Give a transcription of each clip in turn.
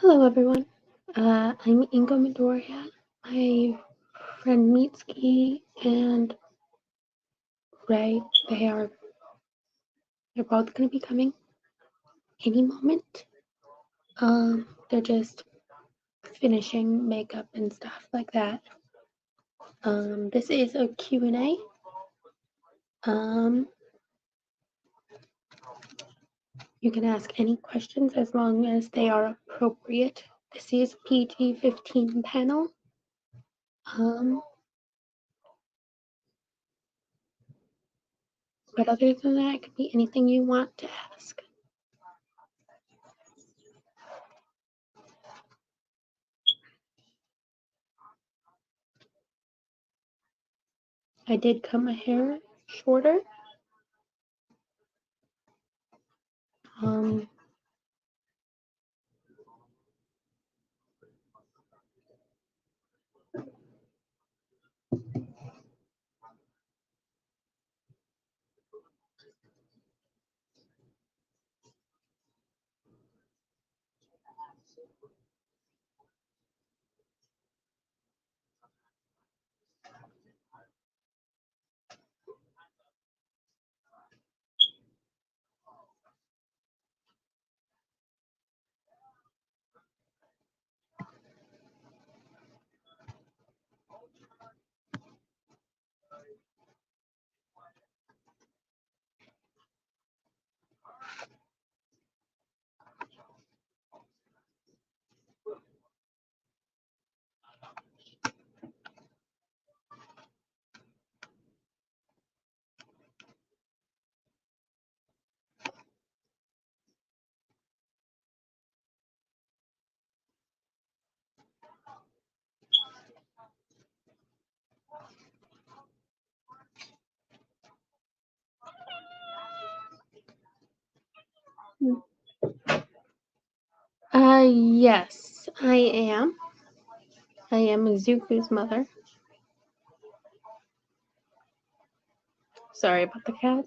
Hello everyone, I'm Inko Midoriya. My friend Mitski and Ray, they're both going to be coming any moment. They're just finishing makeup and stuff like that. This is a Q&A. You can ask any questions as long as they are appropriate. This is PG-15 panel. But other than that, it could be anything you want to ask. I did cut my hair shorter. Yes, I am. I am Izuku's mother. Sorry about the cat.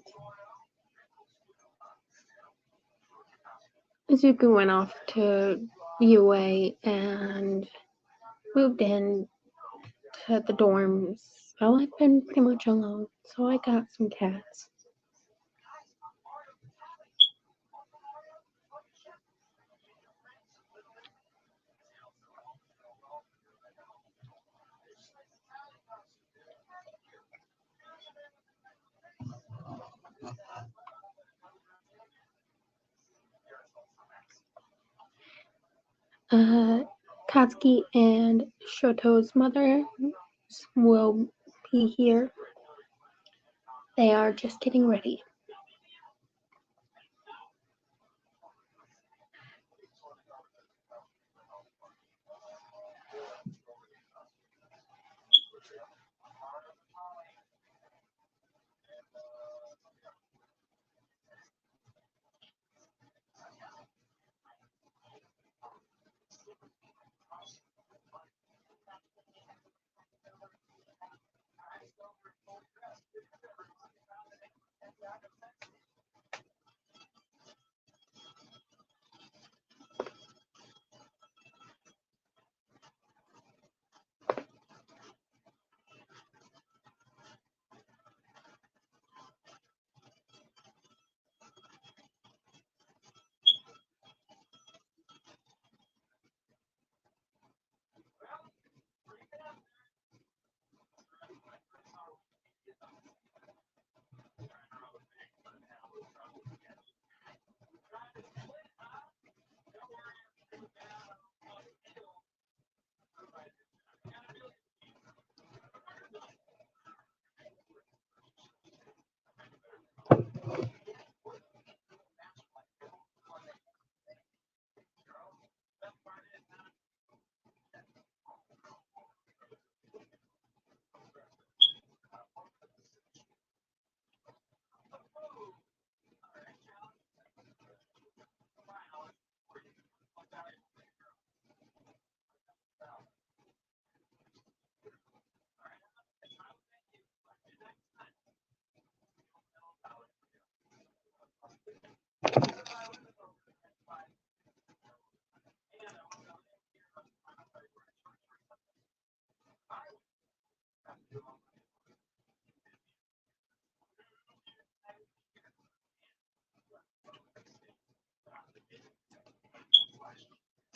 Izuku went off to UA and moved in to the dorms. So I've been pretty much alone. So I got some cats. Katsuki and Shoto's mother will be here. They are just getting ready.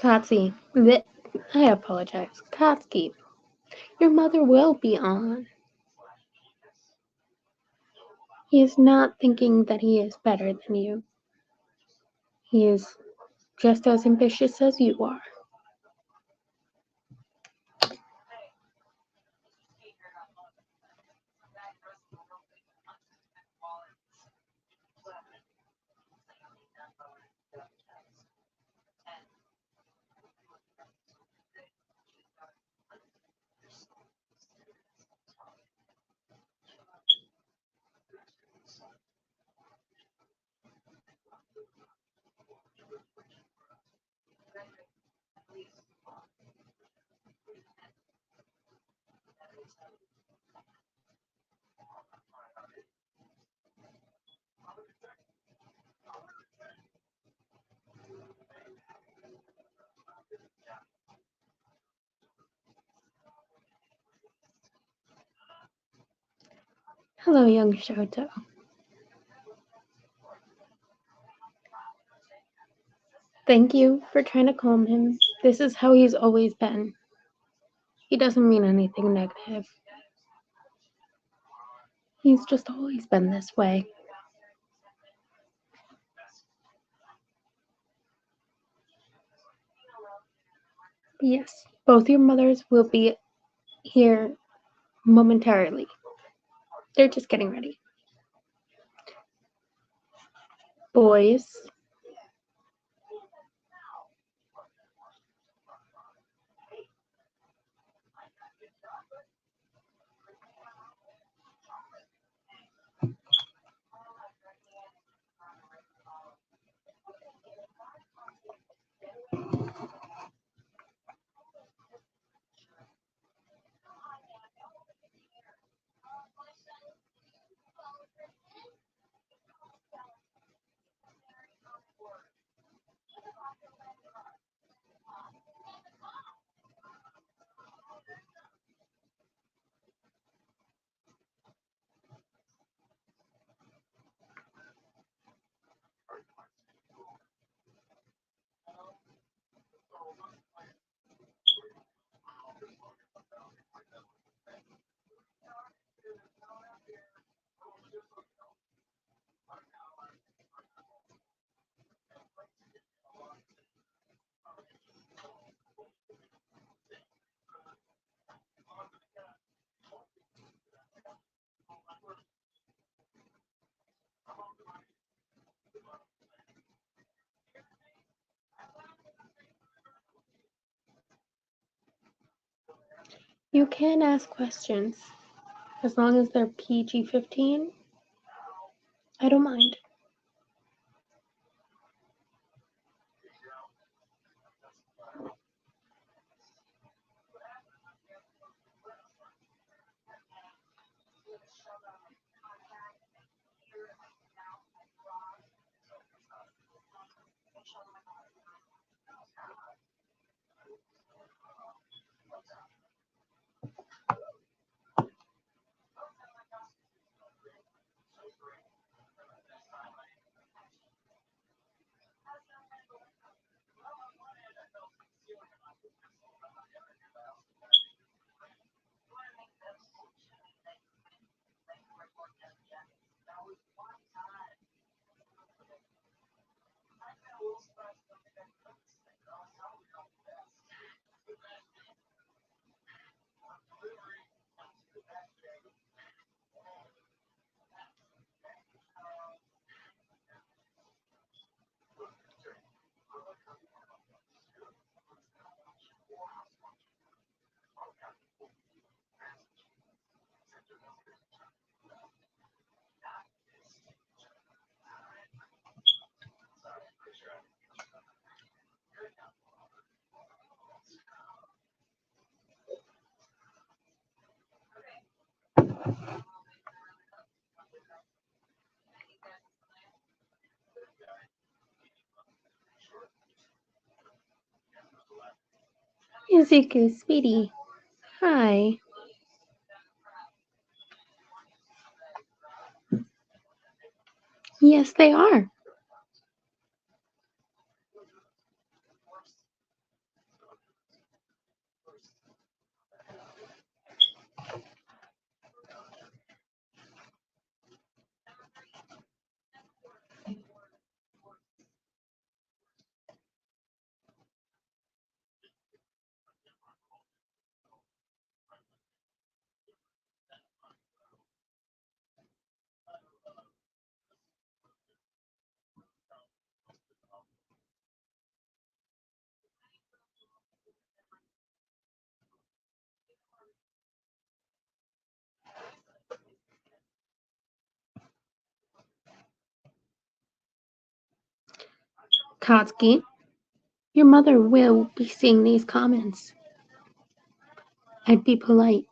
Katsi, I apologize. Katsuki, your mother will be on. He is not thinking that he is better than you. He is just as ambitious as you are. Hello, young Shoto. Thank you for trying to calm him. This is how he's always been. He doesn't mean anything negative. He's just always been this way. Yes, both your mothers will be here momentarily. They're just getting ready. Boys, you can ask questions. As long as they're PG-15, I don't mind. Izuku, sweetie. Hi. Yes, they are. Katsuki, your mother will be seeing these comments. I'd be polite.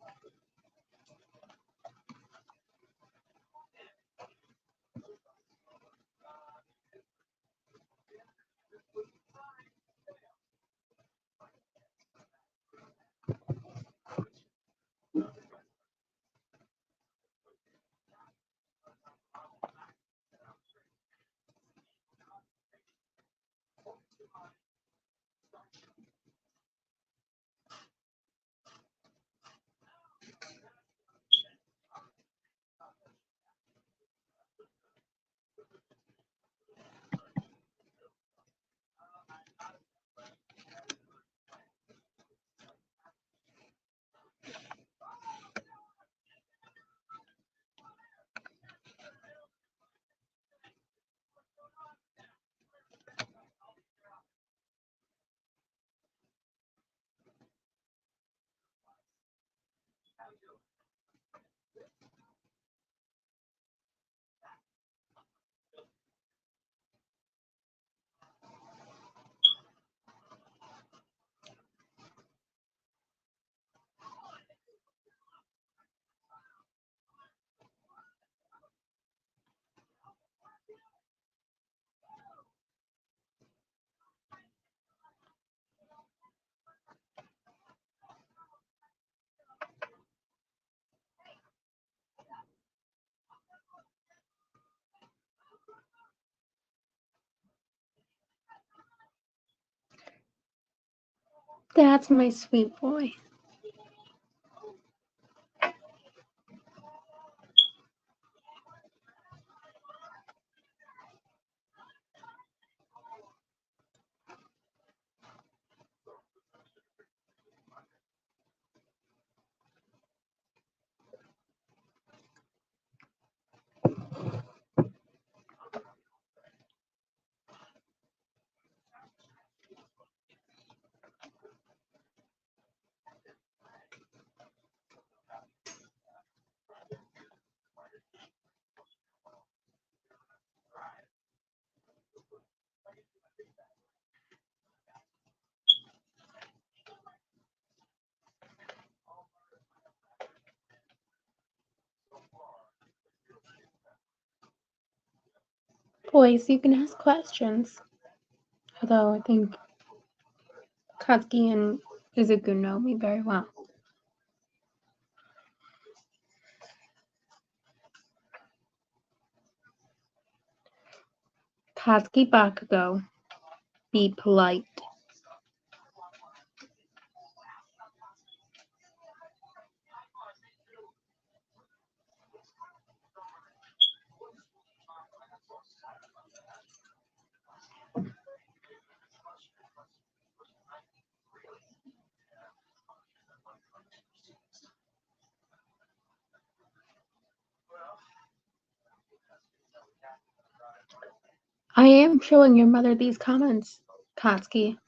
That's my sweet boy. Boys, you can ask questions. Although I think Katsuki and Izuku know me very well. Katsuki bakugou, be polite. I am showing your mother these comments, Katsuki.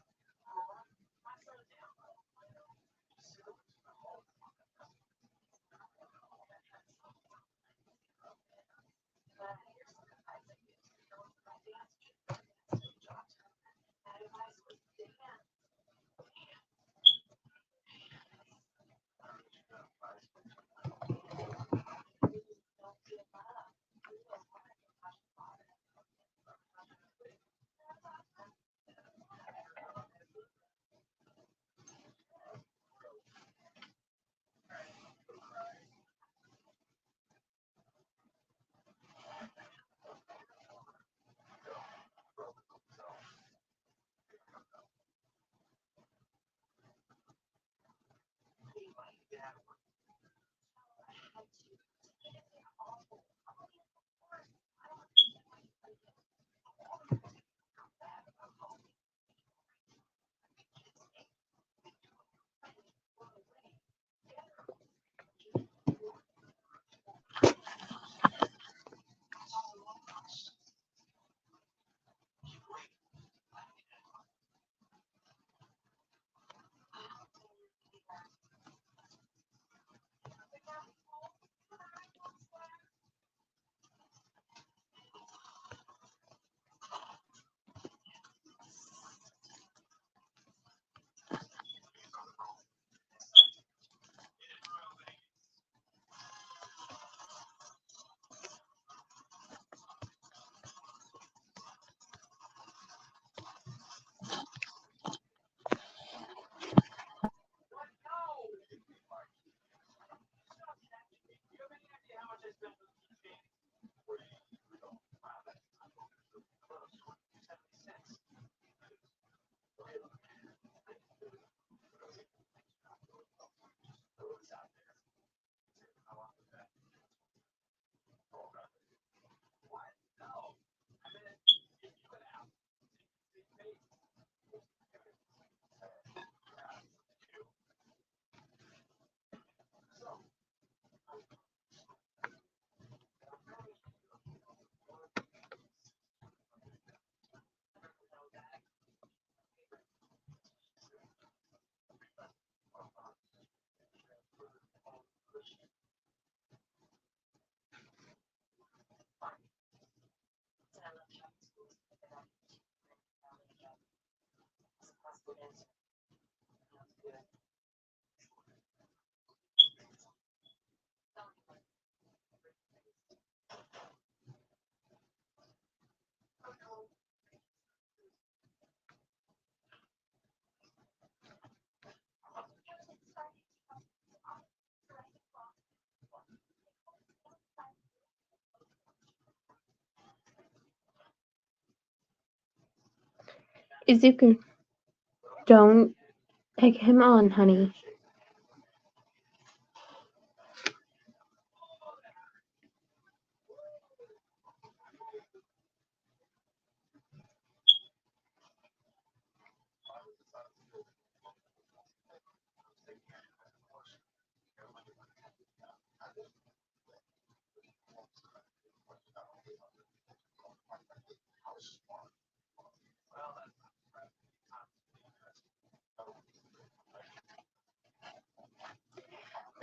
Izuku, don't egg him on, honey.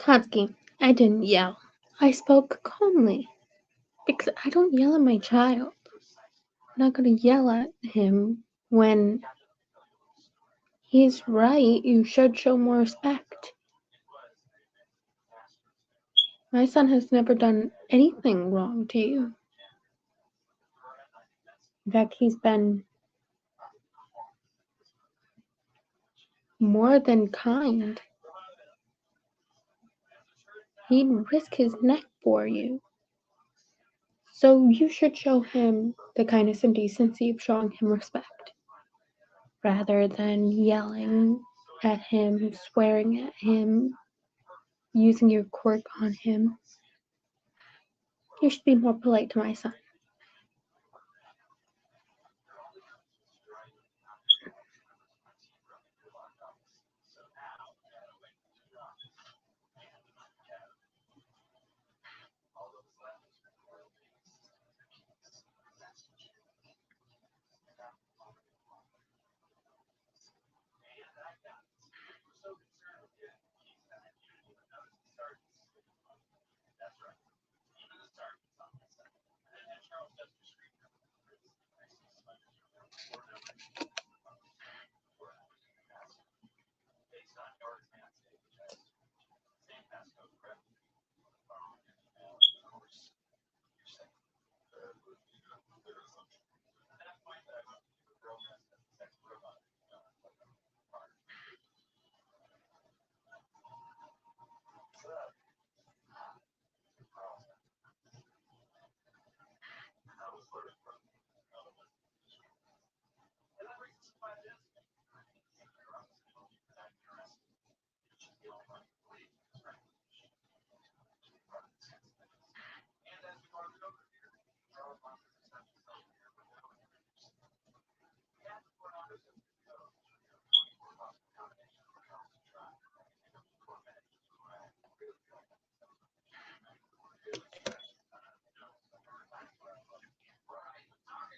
Katsuki, I didn't yell. I spoke calmly. Because I don't yell at my child. I'm not gonna yell at him when he's right. You should show more respect. My son has never done anything wrong to you. In fact, he's been more than kind. He'd risk his neck for you. So you should show him the kindness and decency of showing him respect, rather than yelling at him, swearing at him, using your quirk on him. You should be more polite to my son.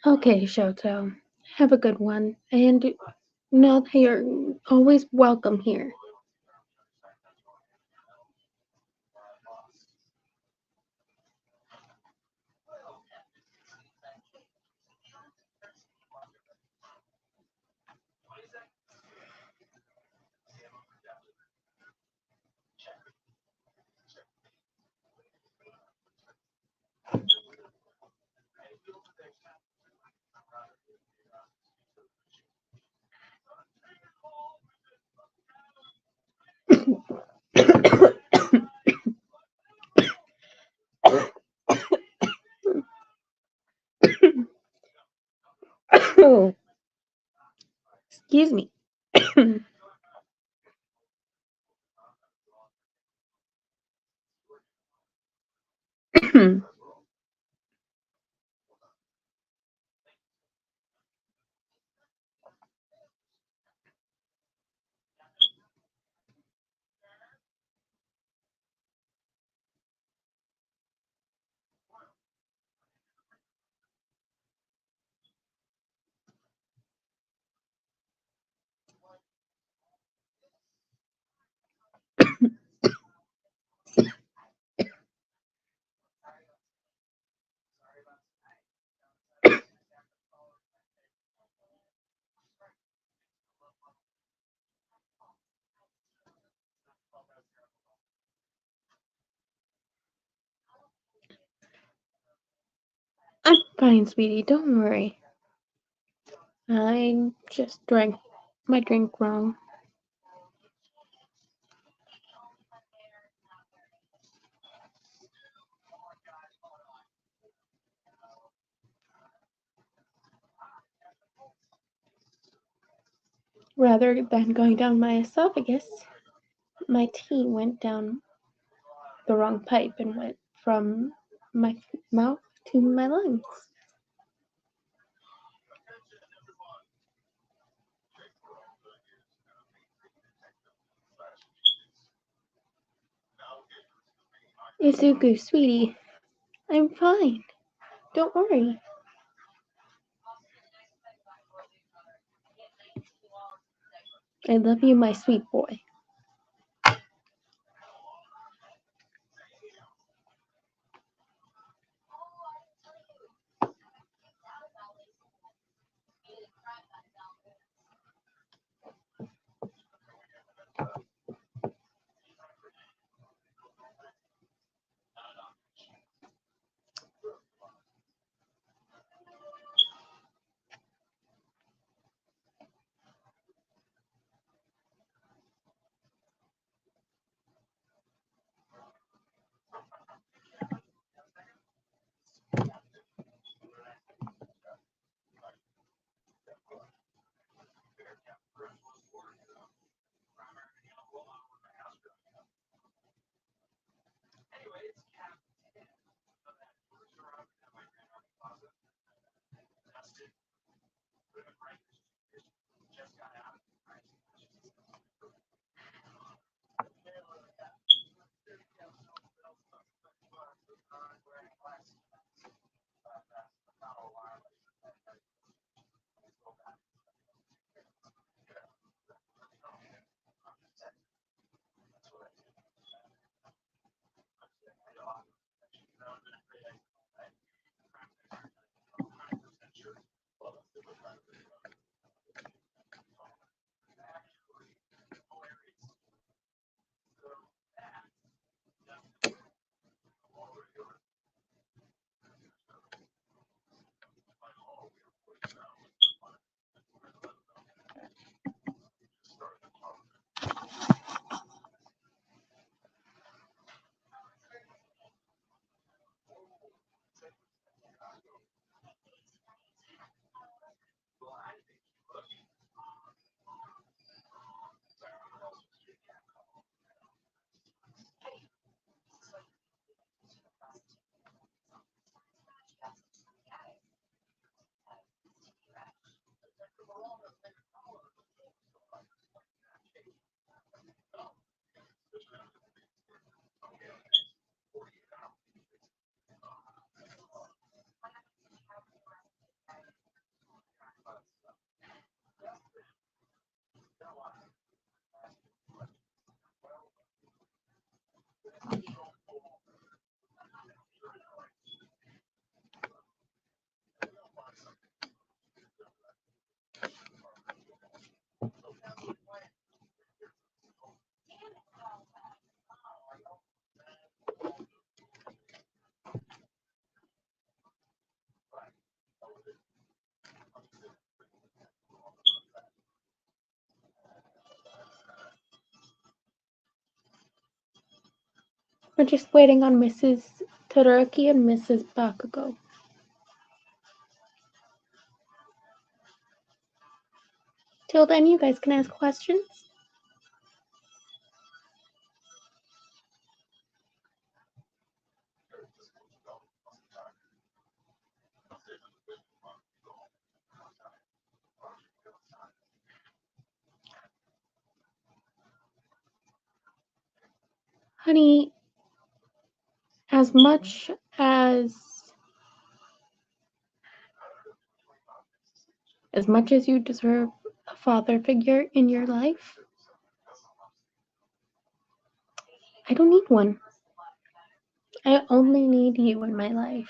Okay, Shoto. Have a good one. And know that you're always welcome here. Oh, excuse me. I'm fine, sweetie. Don't worry. I just drank my drink wrong. Rather than going down my esophagus, my tea went down the wrong pipe and went from my mouth to my lungs. Izuku, sweetie, I'm fine. Don't worry. I love you, my sweet boy. We're just waiting on Mrs. Todoroki and Mrs. Bakugou. Till then, you guys can ask questions. Honey, as much as you deserve a father figure in your life, I don't need one. I only need you in my life.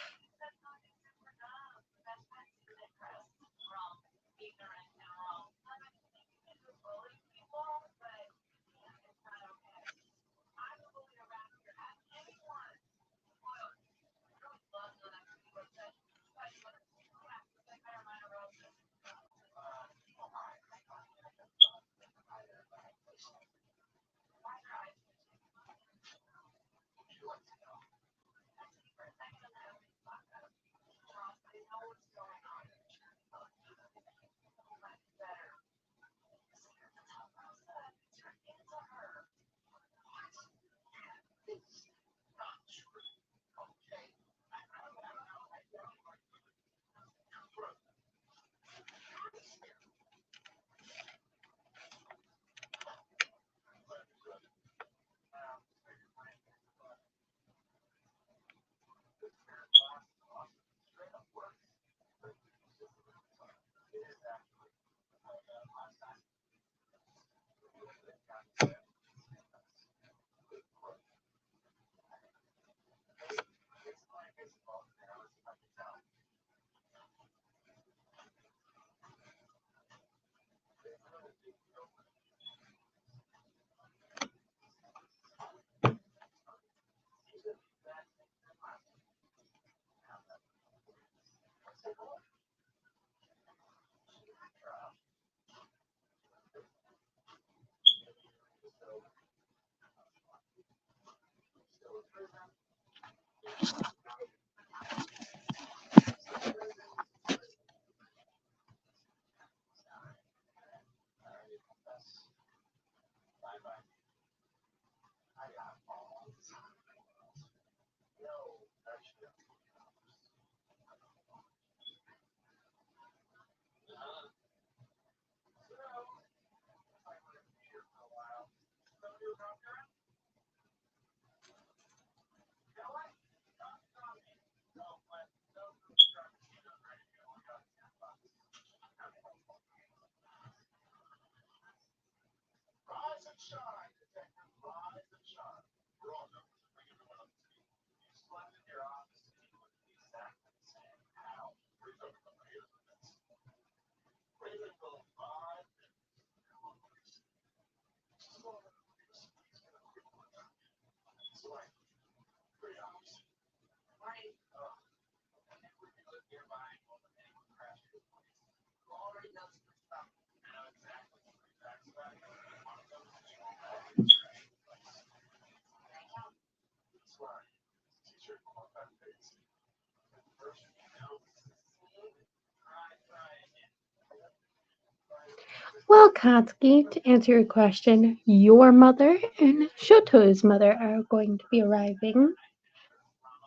Well, Katsuki, to answer your question, your mother and Shoto's mother are going to be arriving.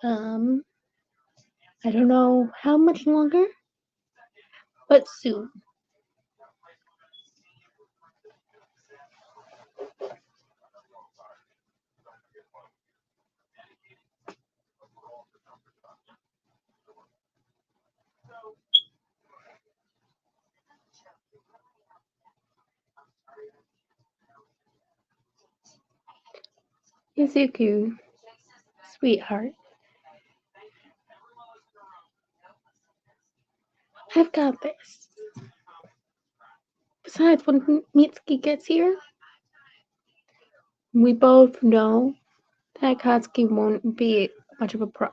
I don't know how much longer, but soon. Izuku, sweetheart, I've got this. Besides, when Mitski gets here, we both know that Katsuki won't be much of a pro.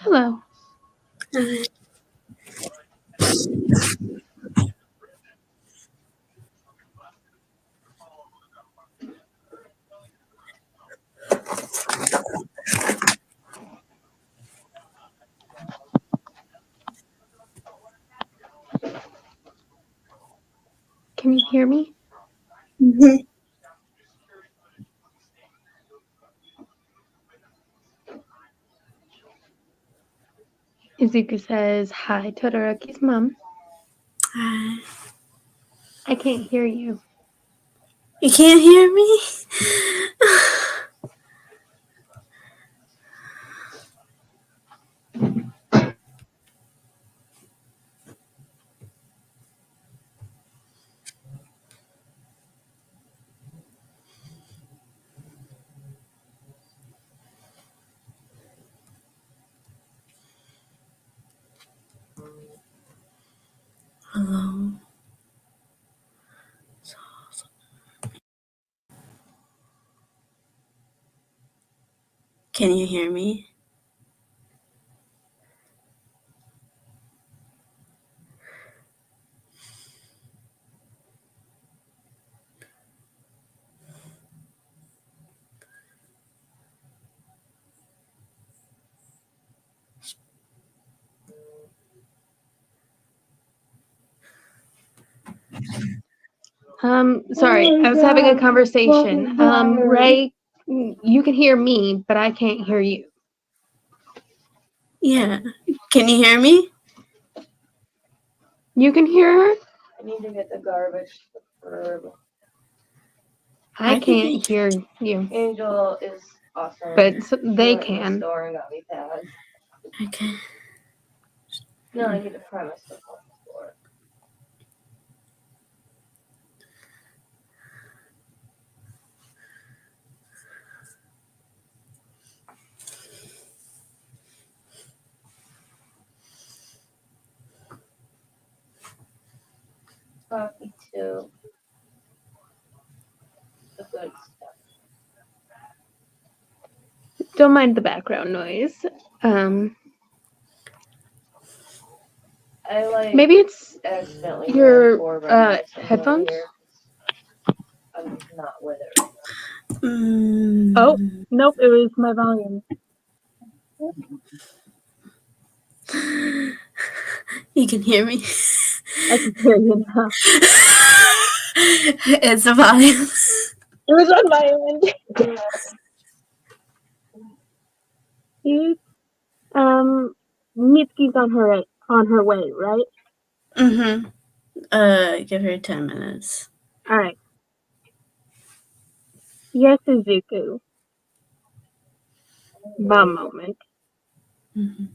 Hello. Can you hear me? Mm-hmm. Izuku says, hi, Todoroki's mom. Hi. I can't hear you. You can't hear me? Hello. Can you hear me? Sorry, I was having a conversation. Ray, you can hear me, but I can't hear you. Yeah. Can you hear me? You can hear her? I need to get the garbage herb. I can't hear you. Angel is awesome. But they went to the can. store and got me pads. Okay. No, I need to pry my stuff off the floor. Coffee too. The good stuff. Don't mind the background noise. I like Maybe it's accidentally your ran 4 red mice headphones? here. I'm not with it right Oh, nope, it was my volume. You can hear me? I can hear you now. It's the volume. It was on my end. Mitski's on her way, right? Mm-hmm. Give her 10 minutes. All right. Yes, Izuku. One moment. Mm-hmm.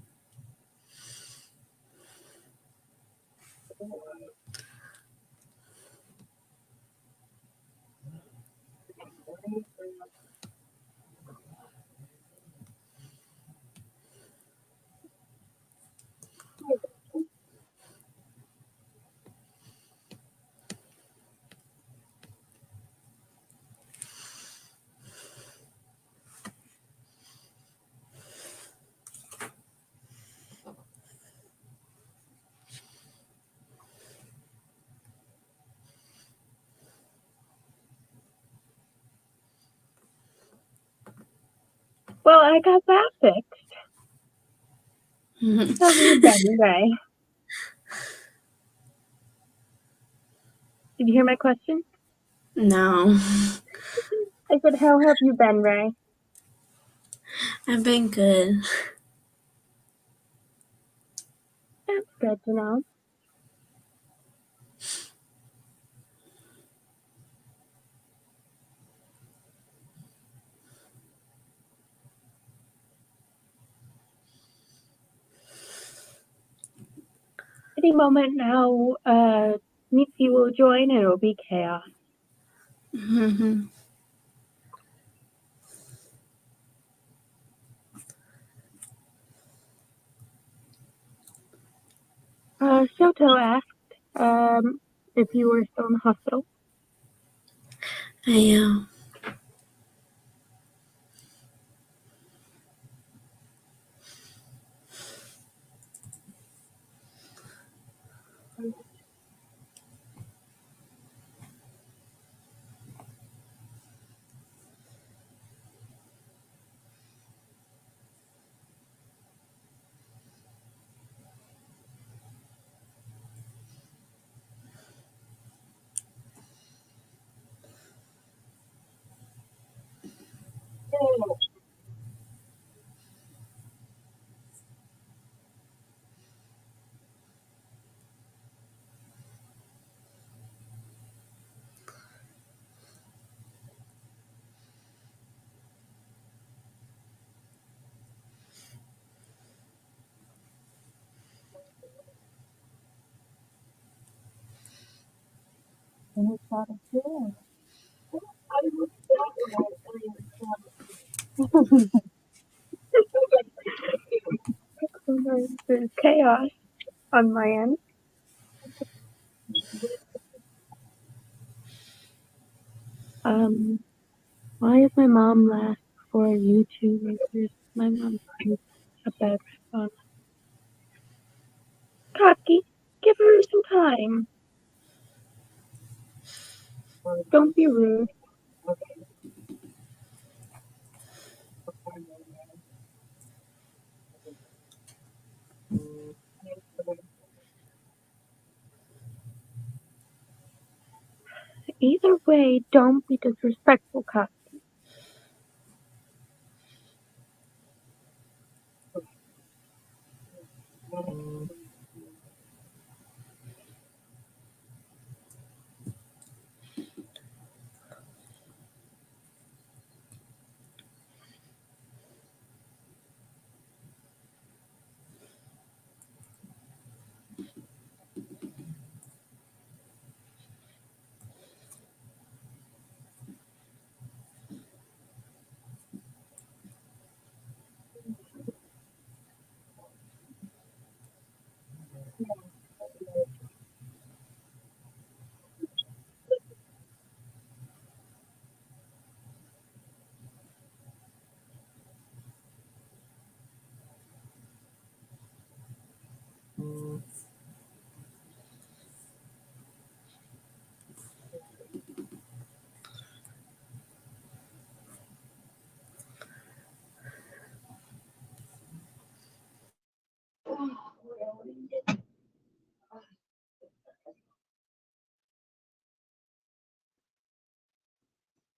Well, I got that fixed. Mhm. How have you been, Ray? Did you hear my question? No. I said, how have you been, Ray? I've been good. That's good to know. Any moment now, Mitski will join and it'll be chaos. Mhm. Shoto asked if you were still in the hospital. I am. There's chaos on my end. Why is my mom left for you two? My mom's in a bed on Katki, give her some time. Don't be rude. Either way, don't be disrespectful, Katki.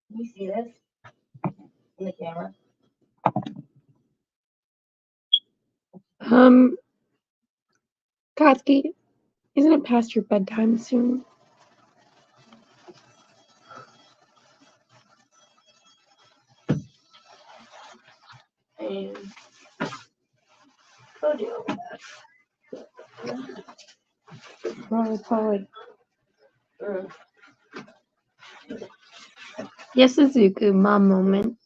Can you see this in the camera? Katki, isn't it past your bedtime soon? And go do Probably. it. Yes, Suzuku, mom moment.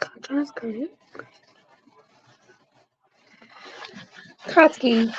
Katsu's great. Katsuki.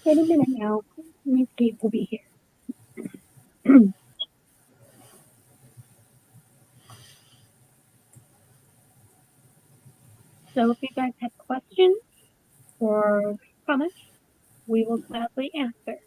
In a minute now, Mitski will be here. So if you guys have questions or comments, we will gladly answer.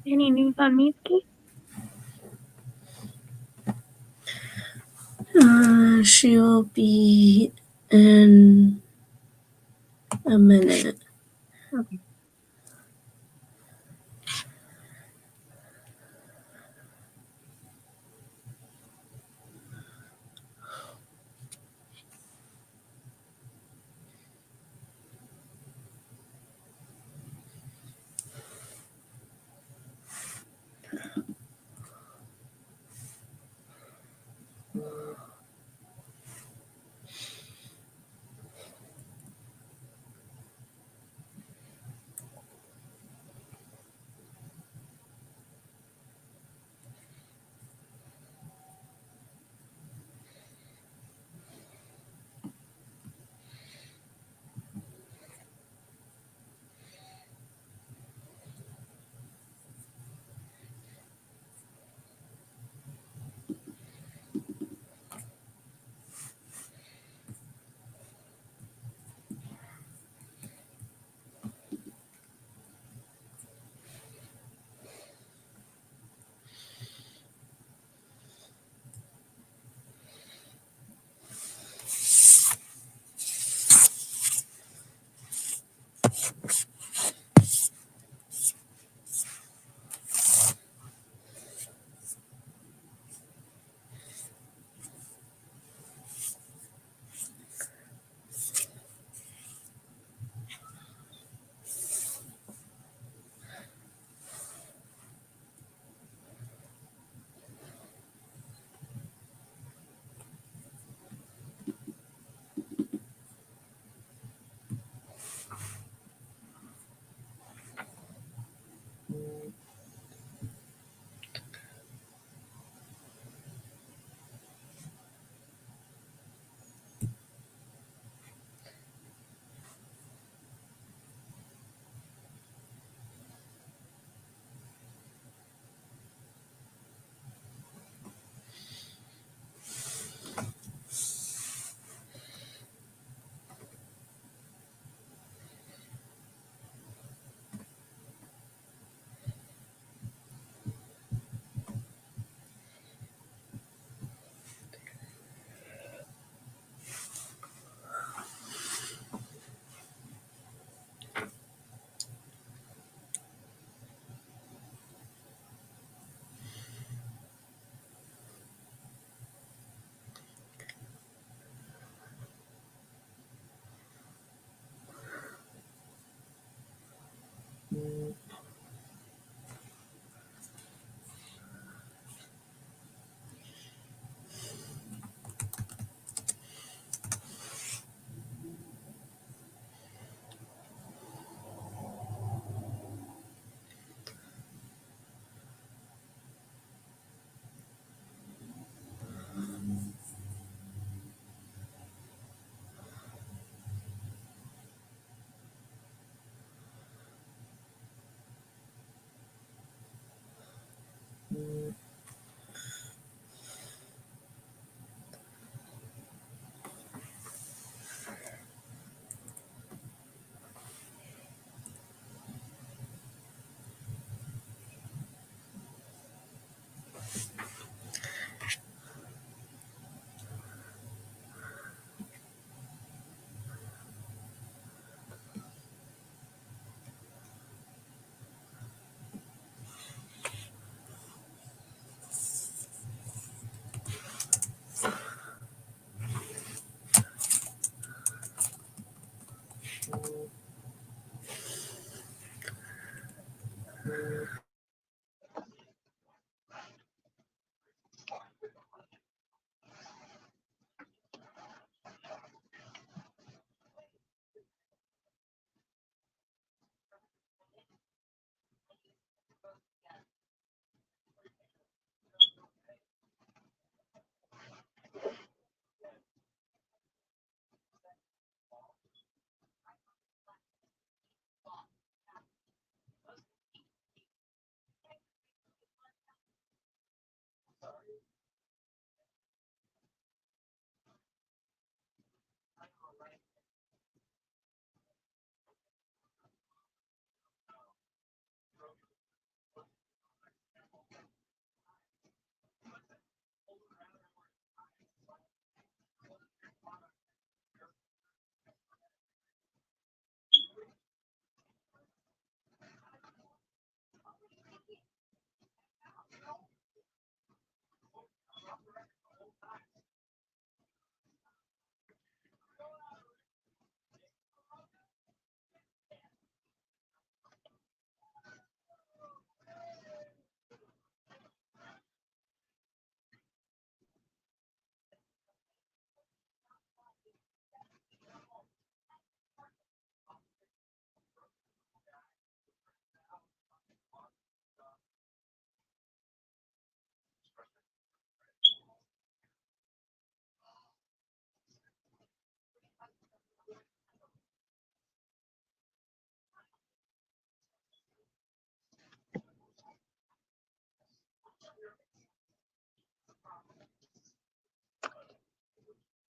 Any news on Mitski? She'll be in a minute. Okay.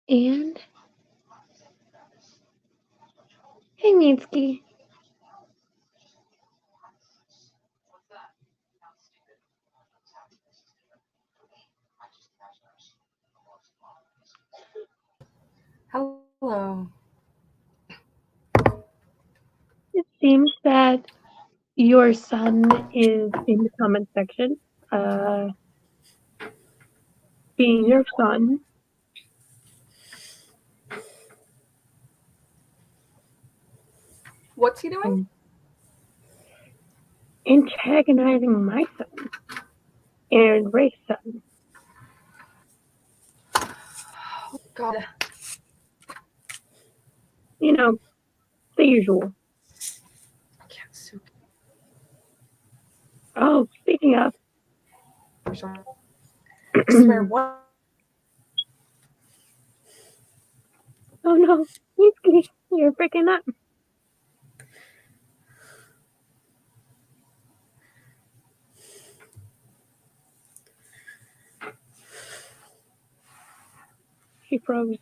And hey, Mitski. Hello. It seems that your son is in the comment section. Being your son. What's he doing? Antagonizing my son and Ray's son. Oh, God. You know, the usual. I can't sue. Oh, speaking of. I swear, what? Oh no, Mitski, you're freaking up. She froze.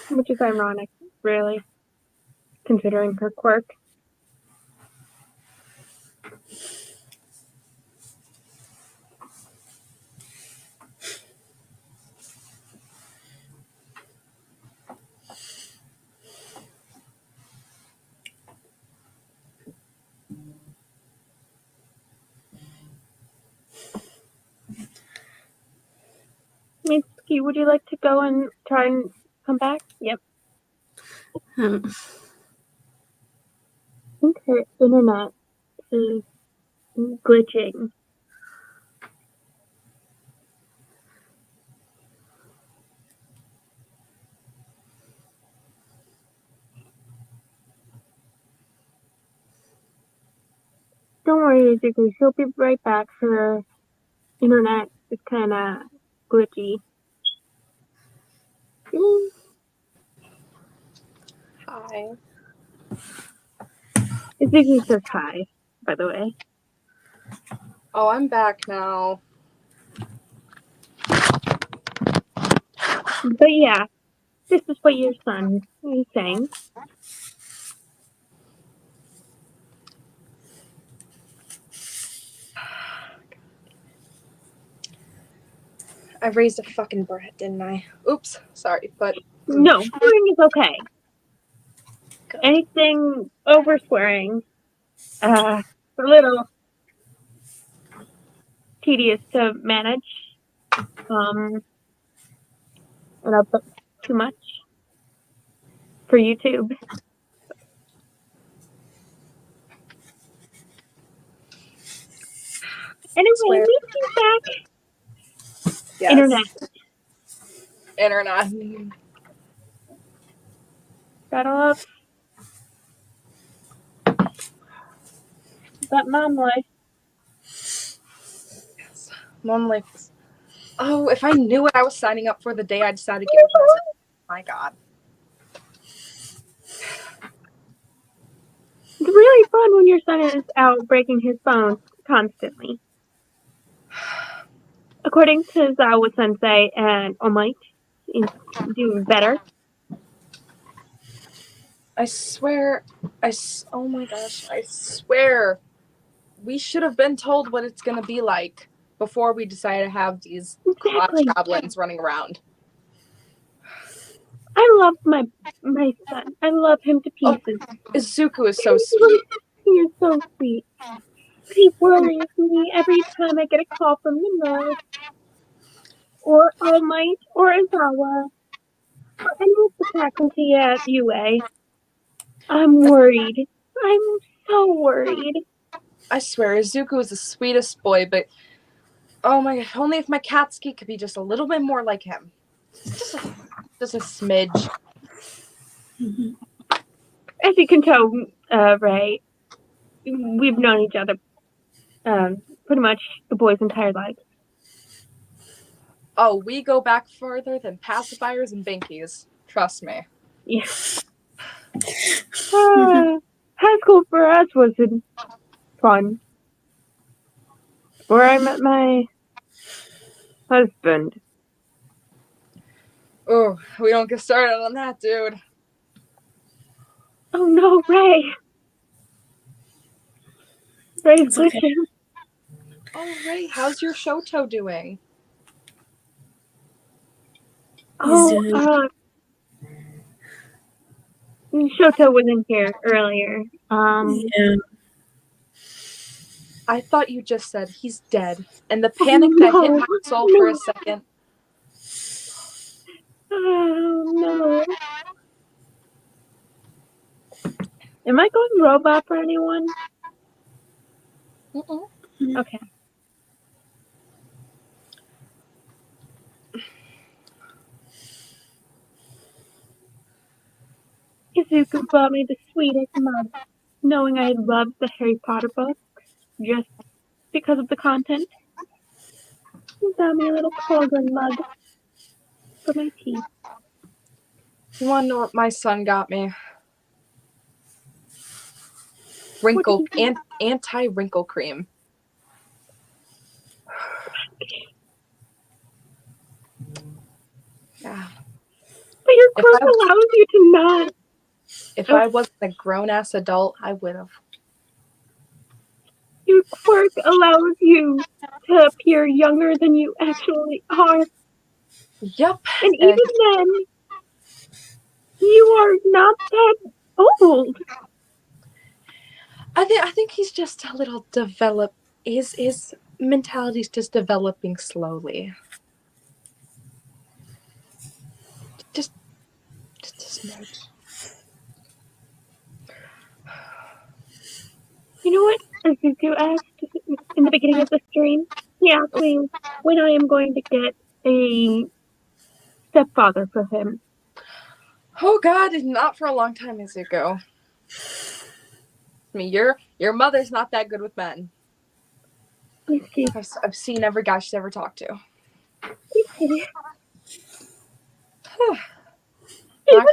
Which is ironic, really, considering her quirk. Mitski, would you like to go and try and come back? Yep. I think her internet is glitching. Don't worry, Izuku. She'll be right back. Her internet is kind of glitchy. Hi. Izuku says hi, by the way. Oh, I'm back now. But yeah, this is what your son is saying. I raised a fucking brat, didn't I? Oops, sorry, but No, swearing is okay. Good. Anything over swearing, a little tedious to manage. And a bit too much for YouTube. Anyway, Swear. Mitski's back. Yes. Internet. Battle up. That mom life. Yes. Mom life. Oh, if I knew what I was signing up for the day I decided to get with my God. It's really fun when your son is out breaking his bones constantly. According to Zawa Sensei and All Might, he's doing better. I swear, oh my gosh, I swear, we should have been told what it's gonna be like before we decided to have these Exactly. goblins running around. I love my son. I love him to pieces. Izuku is so sweet. He is so sweet. But he worries me every time I get a call from the nurse, or All Might, or Azawa, or any of the faculty at UA. I'm worried. I'm so worried. I swear, Izuku is the sweetest boy, but oh my god, only if my Katsuki could be just a little bit more like him. Just a smidge. As you can tell, Ray, we've known each other pretty much the boy's entire life. Oh, we go back further than pacifiers and binkies. Trust me. Yeah. High school for us wasn't fun. Where I met my husband. Oh, we don't get started on that, dude. Oh no, Ray. Ray's It's okay. glitching. Oh, Ray, how's your Shoto doing? He's doing Shoto wasn't here earlier. yeah. I thought you just said he's dead, and the panic that hit my soul for a second. Oh no. Am I going robot for anyone? Mm-mm. Okay. Izuku bought me the sweetest mug, knowing I loved the Harry Potter books just because of the content. He got me a little cauldron mug for my tea. You want to know what my son got me? Anti-wrinkle cream. Yeah. But your quirk allows you to not. If I wasn't a grown-ass adult, I would have. Your quirk allows you to appear younger than you actually are. Yep. And even then, you are not that old. I think he's just a little developed. His mentality's just developing slowly. Just a smidge. You know what Izuku asked in the beginning of the stream? He asked me when I am going to get a stepfather for him. Oh God, not for a long time, Izuku. I mean, your mother's not that good with men. Mitski. I've seen every guy she's ever talked to. He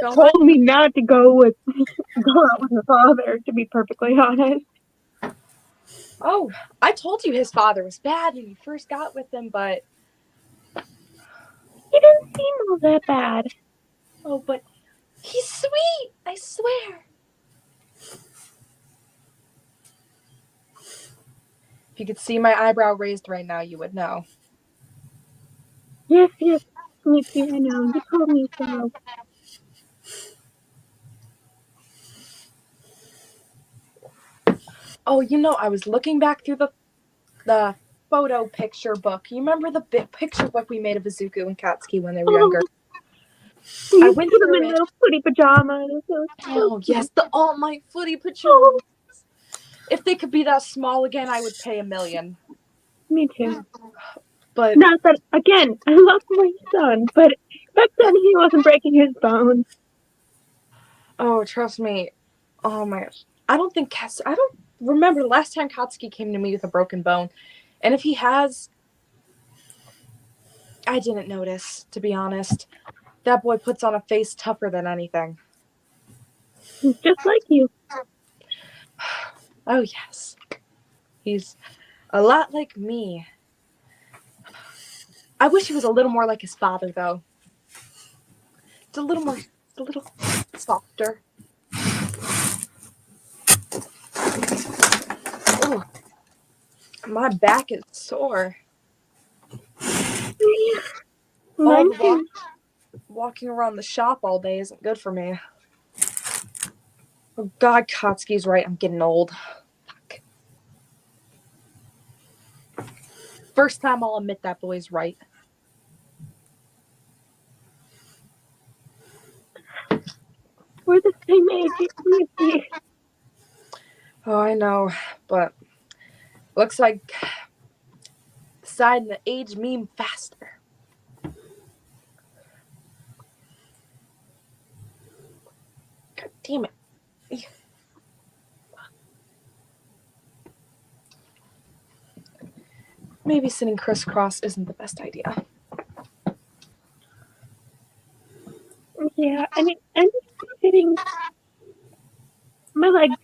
told me not to go out with her father, to be perfectly honest. Oh, I told you his father was bad when you first got with him, but he didn't seem all that bad. Oh, but he's sweet, I swear. If you could see my eyebrow raised right now, you would know. Yes, Mitski, I know. You told me so. Oh, you know, I was looking back through the photo picture book. You remember the picture book we made of Izuku and Katsuki when they were younger? I went to them in little footy pajamas. Oh, yes, the All Might footy pajamas. If they could be that small again, I would pay $1 million. Me too. But not that, again, I love my son, but back then he wasn't breaking his bones. Oh, trust me. Oh my gosh. I don't remember the last time Katsuki came to me with a broken bone. And if he has, I didn't notice, to be honest. That boy puts on a face tougher than anything. He's just like you. Oh, yes. He's a lot like me. I wish he was a little more like his father, though. It's a little softer. Oh, my back is sore. Walking around the shop all day isn't good for me. Oh God, Katsuki's right. I'm getting old. Fuck. First time I'll admit that boy's right. We're the same age. Oh, I know, but looks like deciding to age me faster. God damn it. Maybe sitting crisscross isn't the best idea. Yeah, I mean, I'm sitting. My legs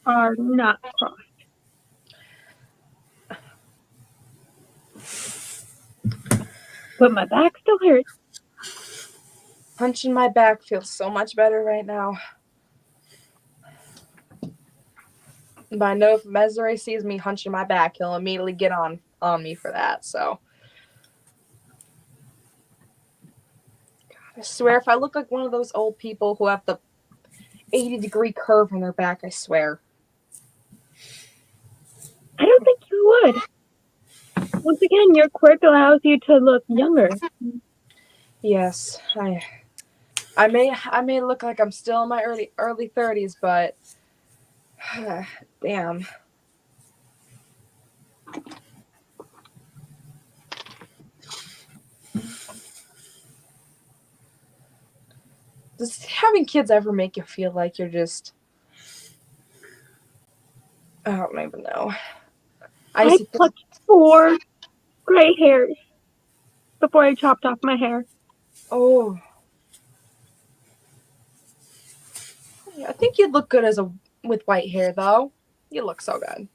are not crossed. But my back still hurts. Hunching my back feels so much better right now. But I know if Mesore sees me hunching my back, he'll immediately get on me for that, so. God, I swear, if I look like one of those old people who have the 80-degree curve on their back, I swear. I don't think you would. Once again, your quirk allows you to look younger. Yes, I may look like I'm still in my early 30s, but damn. Does having kids ever make you feel like you're just... I don't even know. I plucked 4 gray hairs before I chopped off my hair. Oh. I think you'd look good with white hair, though. You look so good.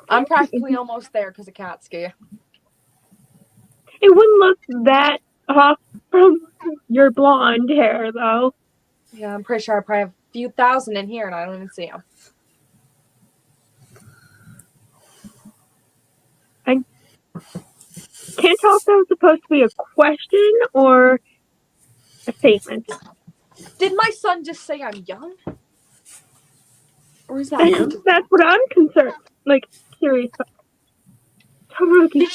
I'm practically almost there because of Katsuki. It wouldn't look that off from your blonde hair, though. Yeah, I'm pretty sure I probably have a few thousand in here and I don't even see them. I can't tell if that was supposed to be a question or a statement. Did my son just say I'm young? Or is that... That's what I'm curious about. Todoroki.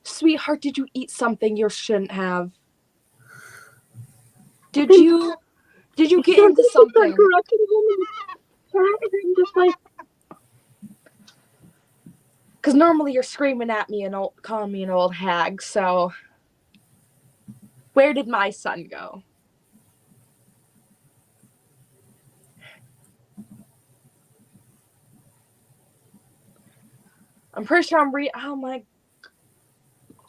Sweetheart, did you eat something you shouldn't have? Did you get into something? Just like... Because normally you're screaming at me and calling me an old hag, so... Where did my son go? I'm pretty sure oh my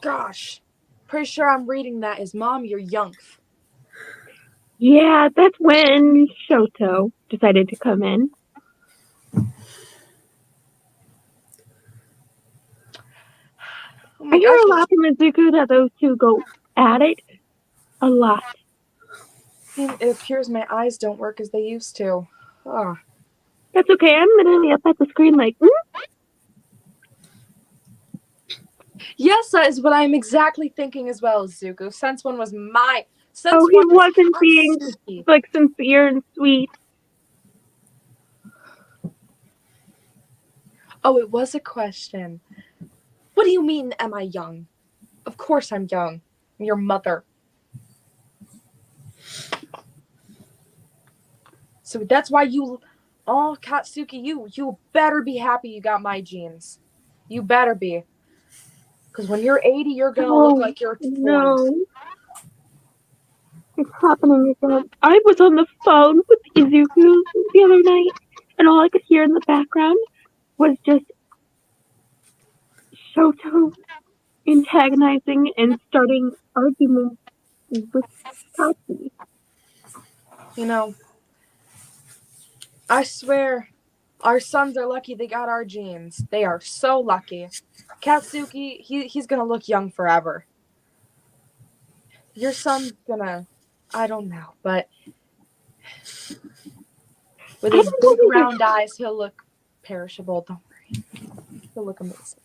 gosh. Pretty sure I'm reading that as Mom, you're young. Yeah, that's when Shoto decided to come in. I hear a lot from Izuku that those two go at it a lot. It appears my eyes don't work as they used to. Oh. That's okay. I'm literally up at the screen like, Yes, that is what I'm exactly thinking as well, Izuku. Since when was my... he wasn't being sincere and sweet. Oh, it was a question. What do you mean, am I young? Of course I'm young. I'm your mother. So that's why Katsuki, you better be happy you got my genes. You better be. Because when you're 80, you're going to look like you're 40. No. It's happening again. I was on the phone with Izuku the other night, and all I could hear in the background was just Shoto antagonizing and starting arguments with Katsuki. You know, I swear, our sons are lucky they got our genes. They are so lucky. Katsuki, he's gonna look young forever. Your son's gonna, I don't know, but with his big round eyes, he'll look perishable. Don't worry. He'll look amazing.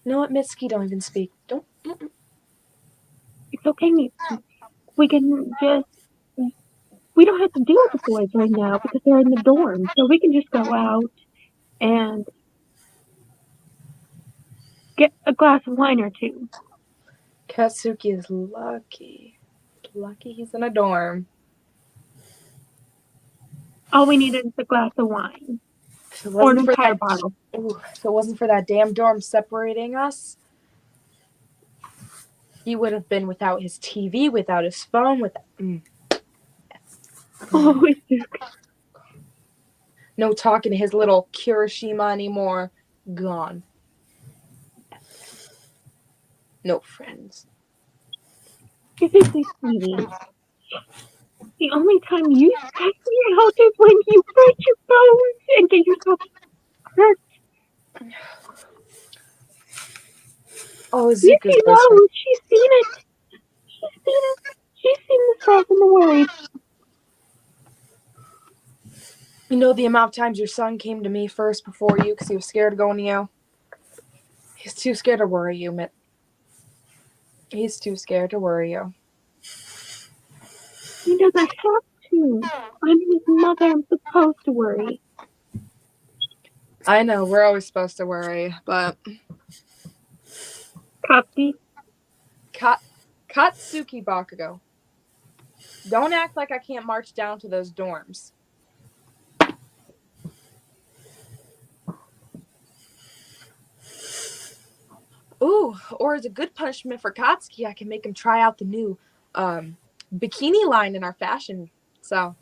You know what, Mitski? Don't even speak. Don't. It's okay, Mitski. We can we don't have to deal with the boys right now because they're in the dorm, so we can just go out and get a glass of wine or two. Katsuki is lucky. Lucky he's in a dorm. All we need is a glass of wine. Or an entire bottle. If it wasn't for that damn dorm separating us, he would have been without his TV, without his phone, no talking to his little Kirishima anymore. Gone. No friends. Sweetie. The only time you stress me out is when you break your bones and get yourself hurt. Oh, Mitski Zuko's knows. She's seen it. She's seen the stress and the worries. You know the amount of times your son came to me first before you because he was scared of going to you? He's too scared to worry you, Mitt. He's too scared to worry you. He doesn't have to. I'm his mother. I'm supposed to worry. I know, we're always supposed to worry, but... Copy. Katsuki Bakugou. Don't act like I can't march down to those dorms. Ooh, or as a good punishment for Katsuki, I can make him try out the new bikini line in our fashion. So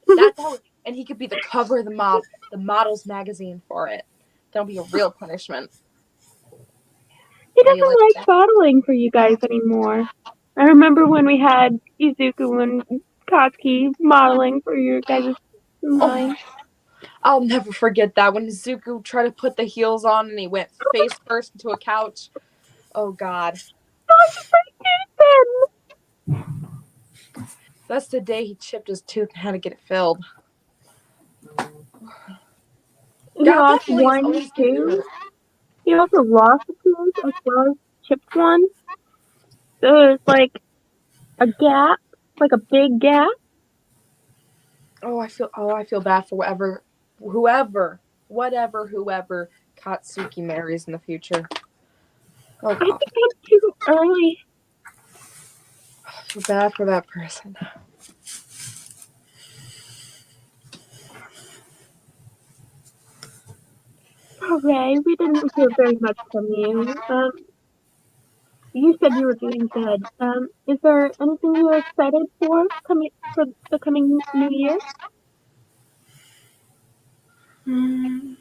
that would, and he could be the cover of the models magazine for it. That'll be a real punishment. He doesn't like modeling for you guys anymore. I remember when we had Izuku and Katsuki modeling for your guys' line. I'll never forget that when Izuku tried to put the heels on and he went face first into a couch. Oh God. That's the day he chipped his tooth and had to get it filled. He lost one tooth. He also lost a tooth as well as chipped one. So there's like a gap, like a big gap. Oh, I feel bad for whoever Katsuki marries in the future. Oh, God. I think that's too early. I feel bad for that person. Hooray, we didn't hear very much from you. You said you were doing good. Is there anything you're excited for the coming new year? I'm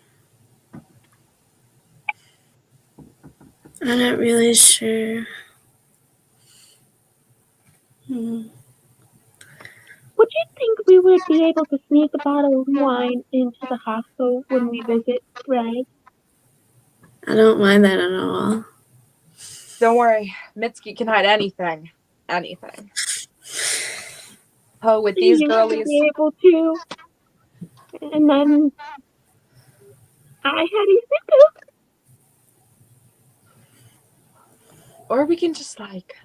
not really sure. Would you think we would be able to sneak a bottle of wine into the hostel when we visit Ray? I don't mind that at all. Don't worry, Mitski can hide anything. Anything. Oh, with these girlies. Be able to. And then I had Izuku. Or we can just like,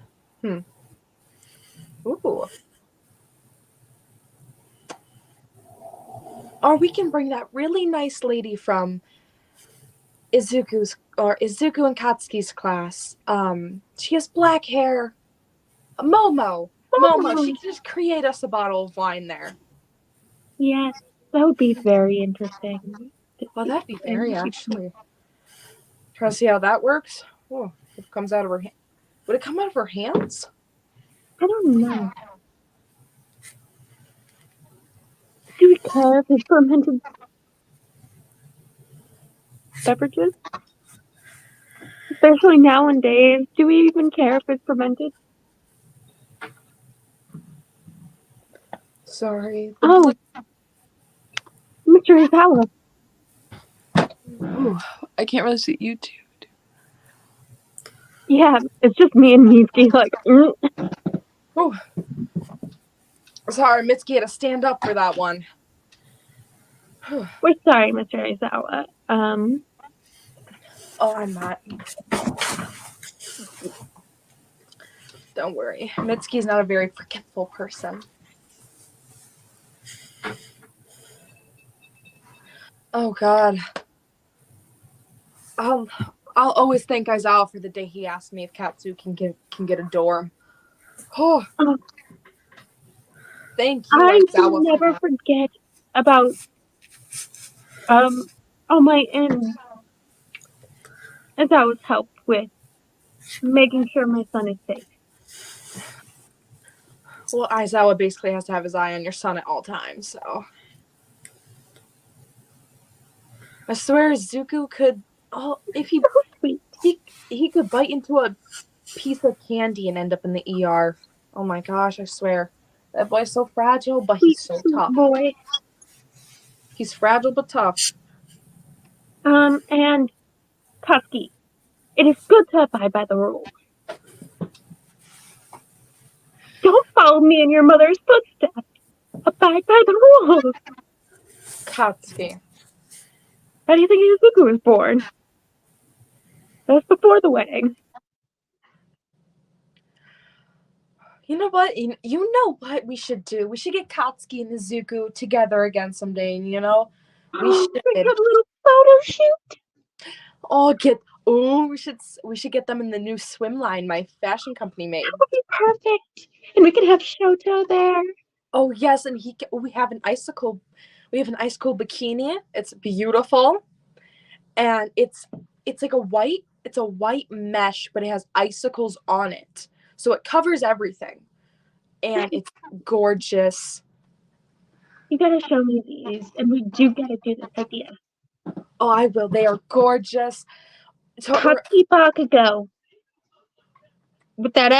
Ooh. Or we can bring that really nice lady from Izuku and Katsuki's class. She has black hair. Momo. She can just create us a bottle of wine there. Yes, that would be very interesting. Well, that'd be very actually. Try to see how that works. Oh, if it comes out of her hand. Would it come out of her hands? I don't know. Do we care if it's fermented beverages? Especially nowadays, do we even care if it's fermented? Sorry. Oh, Mr. Izawa. Ooh, I can't really see you two. Yeah, it's just me and Mitski, like, Oh. Sorry, Mitski had to stand up for that one. We're sorry, Mr. Izawa. Oh, I'm not. Don't worry. Mitski's not a very forgetful person. Oh, God. I'll always thank Aizawa for the day he asked me if Katsu can get a dorm. Oh. Thank you, I Aizawa. will never forget about on my end Aizawa's help with making sure my son is safe. Well, Aizawa basically has to have his eye on your son at all times, so. I swear Zuko could, if he could bite into a piece of candy and end up in the ER. Oh my gosh, I swear. That boy's so fragile, but Sweet, he's so sweet tough. boy. He's fragile but tough. And Tusky, it is good to abide by the rules. Don't follow me in your mother's footsteps. Abide by the rules. Katsuki. How do you think Izuku was born? That was before the wedding. You know what? You know what we should do? We should get Katsuki and Izuku together again someday, we should. We have a little photo shoot. We should get them in the new swim line my fashion company made. That would be perfect. And we could have Shoto there. Oh yes, and we have an icicle bikini. It's beautiful. And it's like a white mesh, but it has icicles on it. So it covers everything. And it's gorgeous. You gotta show me these, and we do gotta do this idea. Oh, I will. They are gorgeous. Katsuki Bakugou. With that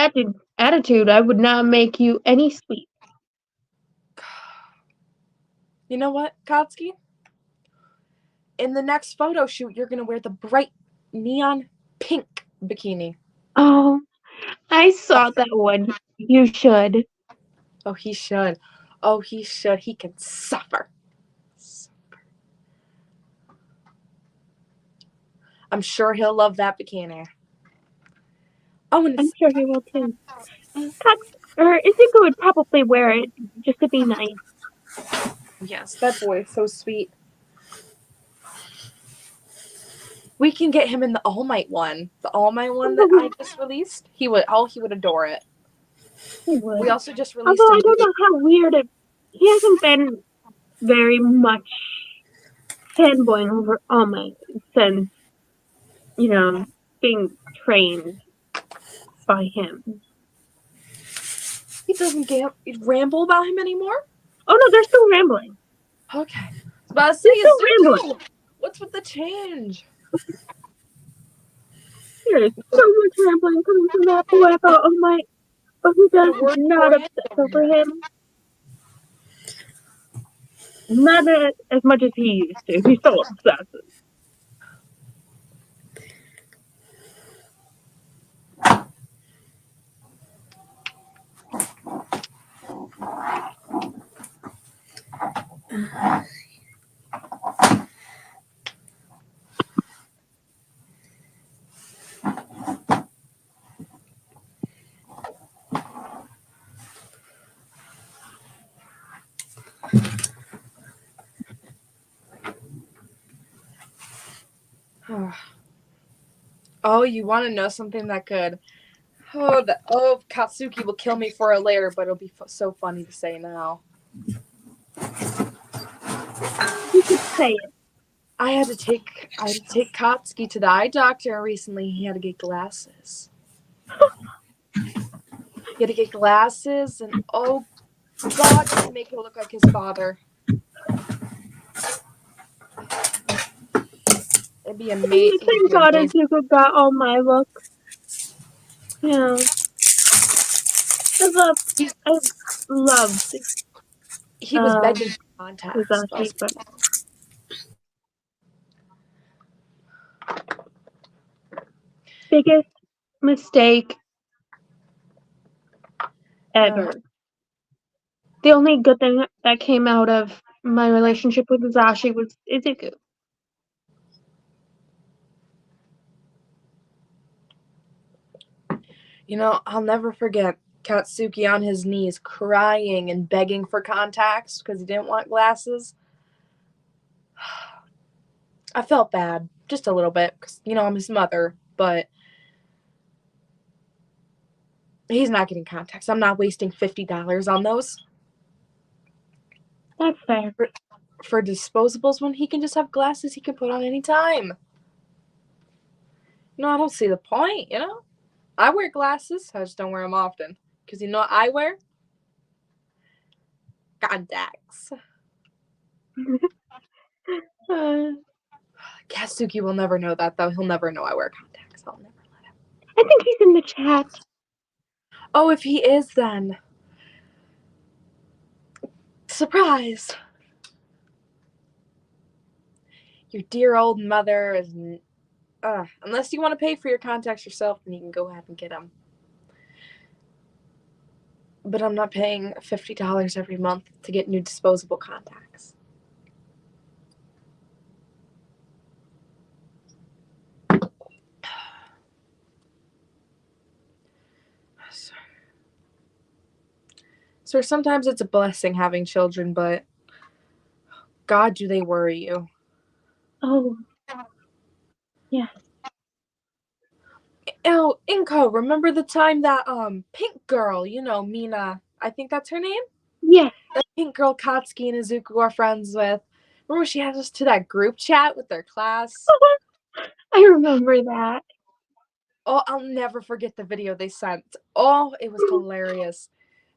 attitude, I would not make you any sweet. You know what, Katsuki? In the next photo shoot, you're gonna wear the bright neon pink bikini. Oh, I saw that one. You should. Oh, he should. Oh, he should. He can suffer. I'm sure he'll love that bikini. Oh, and I'm sure he will too. Izuku would probably wear it just to be nice. yes, that boy is so sweet. We can get him in the All Might one. The All Might one that I just released. He would adore it. He would. We also just released. Although I don't know how weird it. He hasn't been very much fanboying over All Might since, being trained by him. He doesn't ramble about him anymore? Oh no, they're still rambling. Okay. But I say rambling. What's with the change? There's so much rambling coming from that boy about All Might, but he does not obsess over him. Not as much as he used to. He's so obsessive. Oh, you want to know something that could? Katsuki will kill me for it later, but it'll be so funny to say now. You could say it. I had to take Katsuki to the eye doctor recently. He had to get glasses. He had to get glasses, and oh God, did he make it look like his father? It'd be amazing. Thank God Izuku got all my looks. Yeah. I loved. He was begging for contacts. Biggest mistake ever. The only good thing that came out of my relationship with Musashi was Izuku. I'll never forget Katsuki on his knees crying and begging for contacts because he didn't want glasses. I felt bad, just a little bit, because, I'm his mother, but he's not getting contacts. I'm not wasting $50 on those. That's fair. For disposables when he can just have glasses he can put on any time. I don't see the point, I wear glasses. I just don't wear them often. Because what I wear? Contacts. Katsuki will never know that, though. He'll never know I wear contacts. I'll never let him. I think he's in the chat. Oh, if he is, then. Surprise! Your dear old mother is... unless you want to pay for your contacts yourself, then you can go ahead and get them. But I'm not paying $50 every month to get new disposable contacts. Sir, sometimes it's a blessing having children, but God, do they worry you. Oh, yes. Oh, Inko, remember the time that pink girl, Bnha, I think that's her name? Yes. That pink girl Katsuki and Izuku are friends with. Remember she had us to that group chat with their class? I remember that. Oh, I'll never forget the video they sent. Oh, it was hilarious.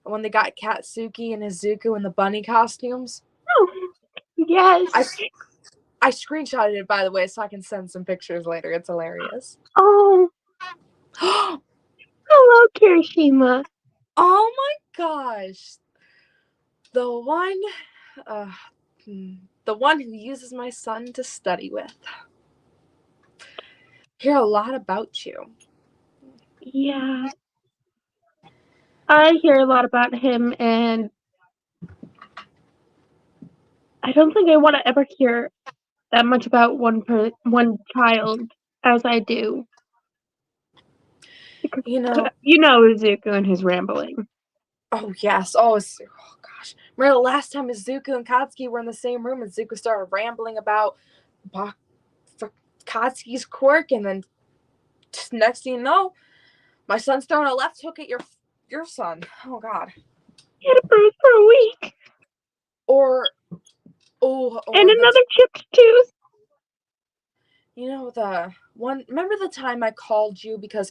And when they got Katsuki and Izuku in the bunny costumes. Oh, yes. I screenshotted it, by the way, so I can send some pictures later. It's hilarious. Oh, hello, Kirishima. Oh my gosh. The one who uses my son to study with. Hear a lot about you. Yeah. I hear a lot about him, and I don't think I want to ever hear that much about one child as I do. You know, Izuku and his rambling. oh yes, oh gosh. Remember the last time Izuku and Katsuki were in the same room and Izuku started rambling about Katsuki's quirk, and then next thing you know, my son's throwing a left hook at your son. Oh god. He had a bruise for a week. Or and another chipped tooth. Remember the time I called you because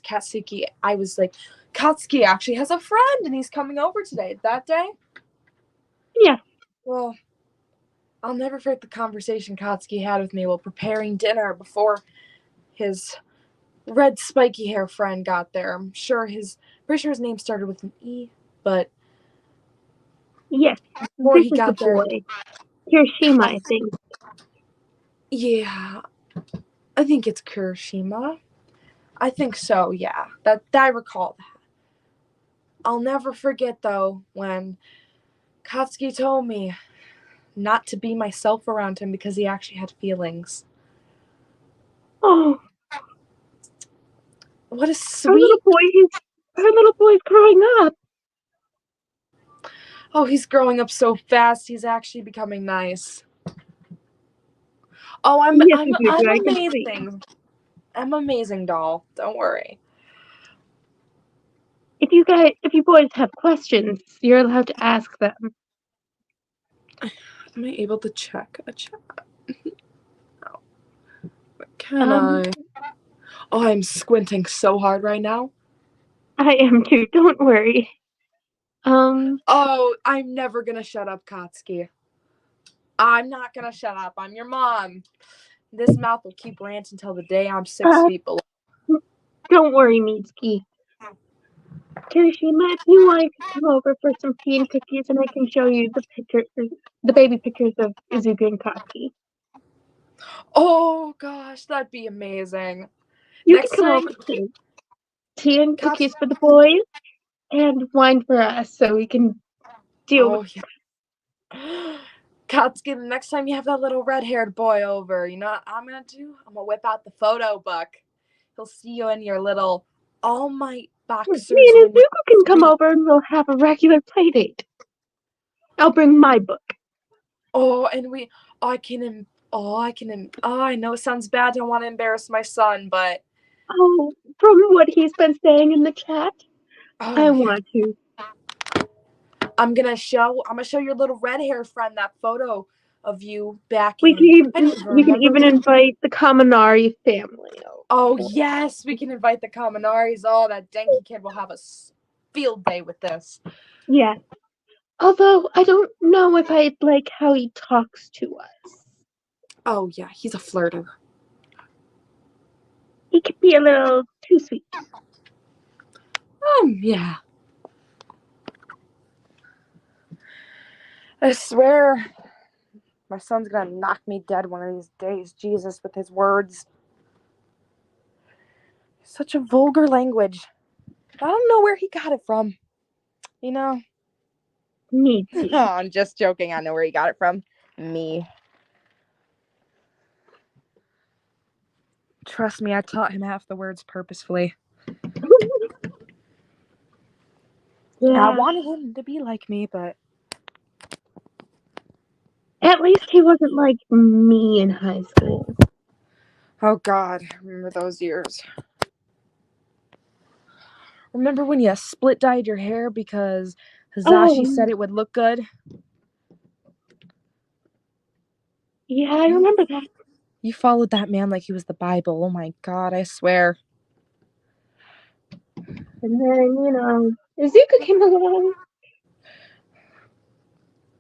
I was like, Katsuki actually has a friend and he's coming over today, that day? Yeah. Well, I'll never forget the conversation Katsuki had with me while preparing dinner before his red spiky hair friend got there. I'm pretty sure his name started with an E, but yes, before this he is got the there, boy. Kirishima, I think. Yeah, I think it's Kirishima. I think so, yeah. That I recall that. I'll never forget, though, when Katsuki told me not to be myself around him because he actually had feelings. Oh. What a sweet... Her little boy's growing up. Oh, he's growing up so fast. He's actually becoming nice. Oh, I'm amazing. I'm amazing, doll. Don't worry. If you boys have questions, you're allowed to ask them. Am I able to check a chat? No. Can I? Oh, I'm squinting so hard right now. I am too. Don't worry. Oh, I'm never gonna shut up, Katsuki. I'm not gonna shut up. I'm your mom. This mouth will keep ranting until the day I'm 6 feet below. Don't worry, Mitski. Kirishima, if you want to come over for some tea and cookies, and I can show you the baby pictures of Izuku and Katsuki. Oh gosh, that'd be amazing. You can come over too. Tea and cookies for the boys, and wine for us, so we can deal with. Yeah. Katsuki, the next time you have that little red-haired boy over, you know what I'm gonna do? I'm gonna whip out the photo book. He'll see you in your little All Might boxers. Me and Izuku can come over, and we'll have a regular play date. I'll bring my book. Oh, and I know it sounds bad. I don't want to embarrass my son, but from what he's been saying in the chat, I want to. I'm gonna show your little red hair friend that photo of you back We in. can even invite the Kaminari family. Oh yes, we can invite the Kaminaris. Oh, that Denki kid will have a field day with this. Yeah. Although I don't know if I'd like how he talks to us. Oh yeah, he's a flirter. He could be a little too sweet. Yeah. I swear, my son's gonna knock me dead one of these days. Jesus, with his words. Such a vulgar language. I don't know where he got it from. You know? Mitski. Oh, I'm just joking. I know where he got it from. Me. Trust me, I taught him half the words purposefully. Yeah. I wanted him to be like me, but At least he wasn't like me in high school. oh God, remember those years. Remember when you split dyed your hair because Hisashi said it would look good? Yeah, I remember that. You followed that man like he was the Bible. Oh my God, I swear. And then, Izuku came along.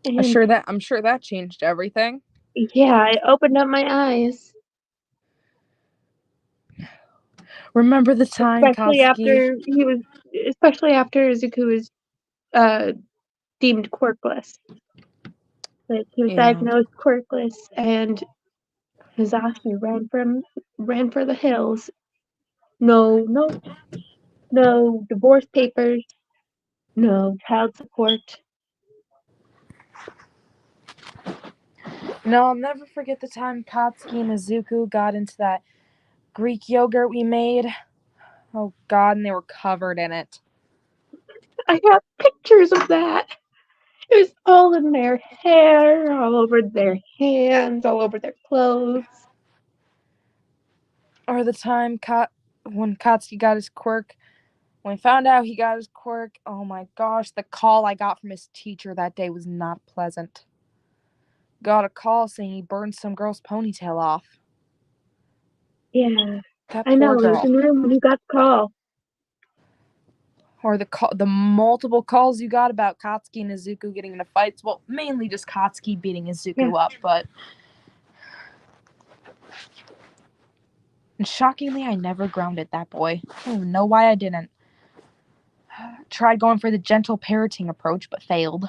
And I'm sure that changed everything. yeah, it opened up my eyes. Remember the time Especially after Izuku was deemed quirkless. Like he was diagnosed quirkless, and Hisashi ran for the hills. No notes, no divorce papers, no child support. No, I'll never forget the time Katsuki and Izuku got into that Greek yogurt we made. Oh God, and they were covered in it. I have pictures of that. It was all in their hair, all over their hands, all over their clothes. Or the time when Katsuki got his quirk. When I found out he got his quirk, oh my gosh, the call I got from his teacher that day was not pleasant. Got a call saying he burned some girl's ponytail off. Yeah, That I know. poor I was girl. in the room when you got the call. Or the multiple calls you got about Katsuki and Izuku getting into fights. Well, mainly just Katsuki beating Izuku up, but... And shockingly, I never grounded that boy. I don't even know why I didn't. Tried going for the gentle parenting approach, but failed.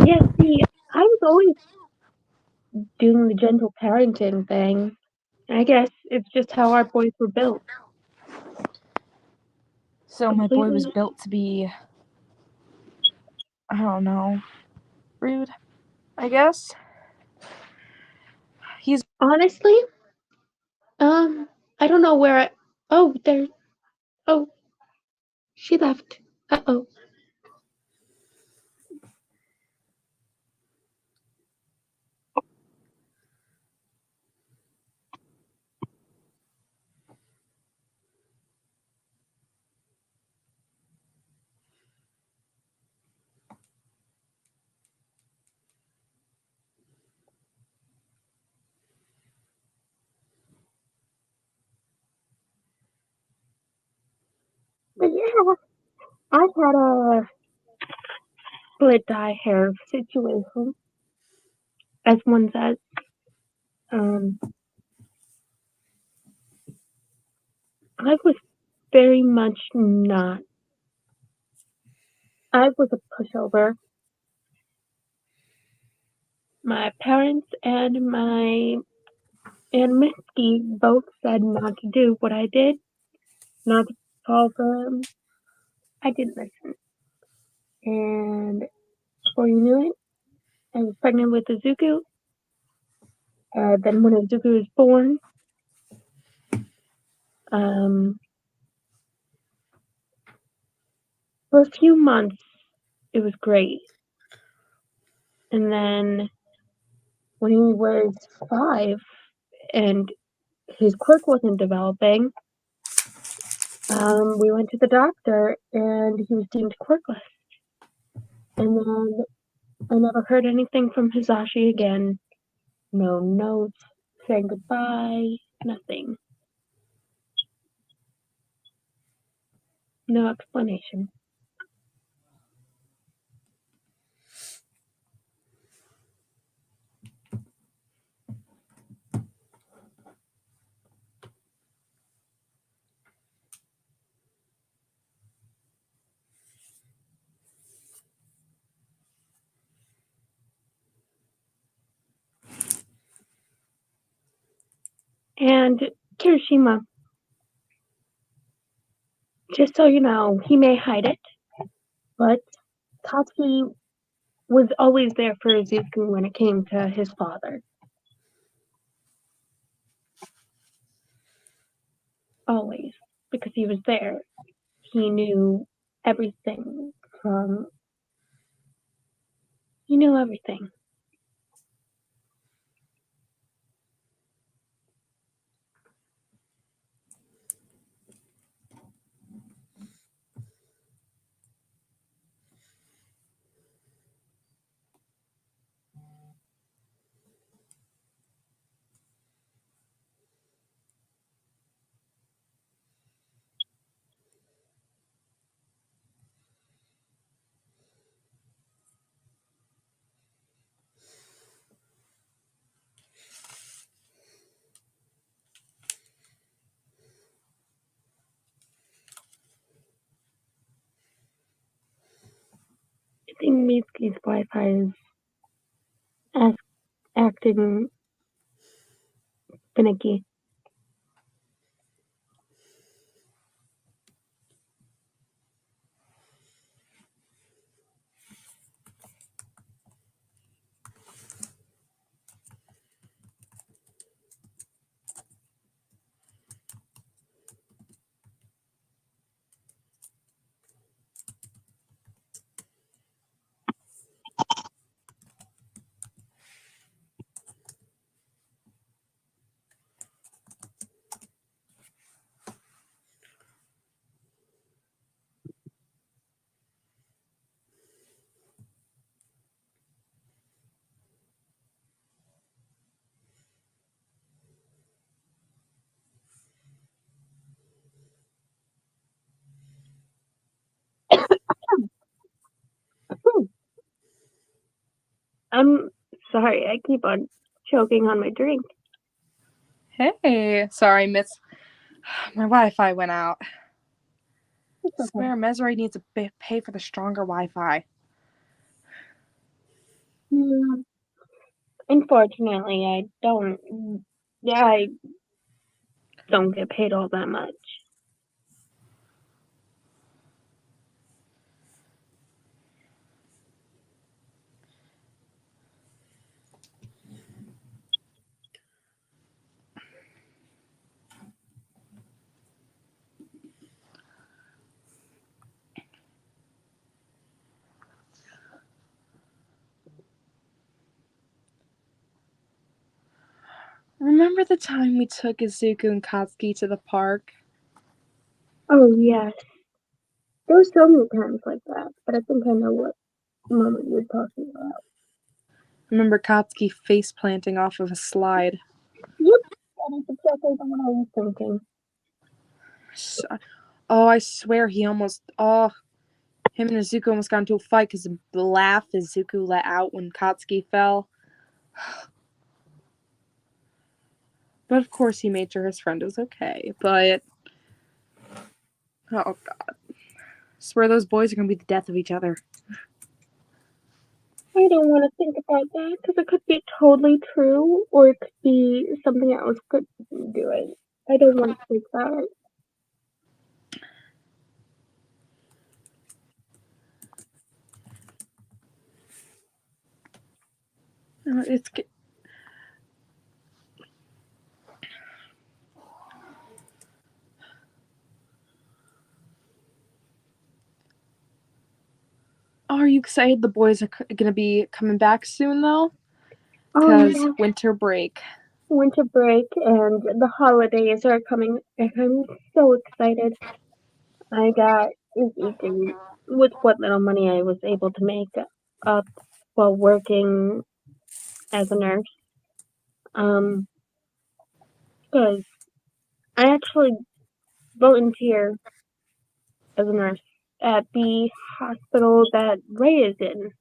Yeah, see, I was always doing the gentle parenting thing. I guess it's just how our boys were built. So my boy was built to be, I don't know, rude, I guess. He's Honestly, I don't know where oh, she left. Uh-oh. But yeah, I had a split dye hair situation, as one says. I was very much not. I was a pushover. My parents and Mitski both said not to do what I did, not to fall for them. I didn't listen. And before you knew it, I was pregnant with Izuku. Then when Izuku was born, for a few months, it was great. And then when he was 5 and his quirk wasn't developing, we went to the doctor and he was deemed quirkless. And then I never heard anything from Hisashi again. No notes, saying goodbye, nothing. No explanation. And Kirishima, just so you know, he may hide it, but Katsuki was always there for Izuku when it came to his father. Always. Because he was there. He knew everything he knew everything. I think Mitski's Wi-Fi is acting finicky. I'm sorry, I keep on choking on my drink. Hey, sorry, Miss. My Wi-Fi went out. It's I okay. swear, Mesri needs to pay for the stronger Wi-Fi. Unfortunately, I don't get paid all that much. Remember the time we took Izuku and Katsuki to the park? Oh, yes. There were so many times like that, but I think I know what moment you're talking about. Remember Katsuki face planting off of a slide? Yep, that is exactly the one I was thinking. I swear he almost... him and Izuku almost got into a fight because of the laugh Izuku let out when Katsuki fell. But of course he made sure his friend was okay, but... Oh, God. I swear those boys are going to be the death of each other. I don't want to think about that, because it could be totally true, or it could be something else could do it. I don't want to think about it. It's... Are you excited the boys are going to be coming back soon, though? Because winter break. Winter break and the holidays are coming, and I'm so excited. I got Izuku with what little money I was able to make up while working as a nurse. Because I actually volunteer as a nurse at the hospital that Ray is in.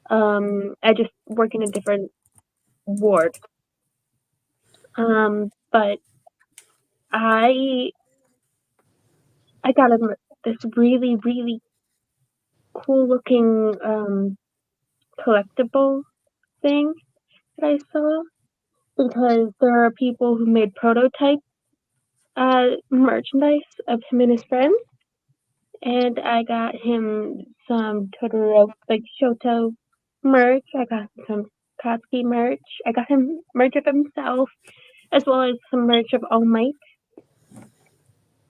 I just work in a different ward. But I got this really, really cool looking collectible thing that I saw. because there are people who made prototype merchandise of him and his friends, and I got him some Todoroki, like Shoto merch. I got him some Katsuki merch. I got him merch of himself, as well as some merch of All Might,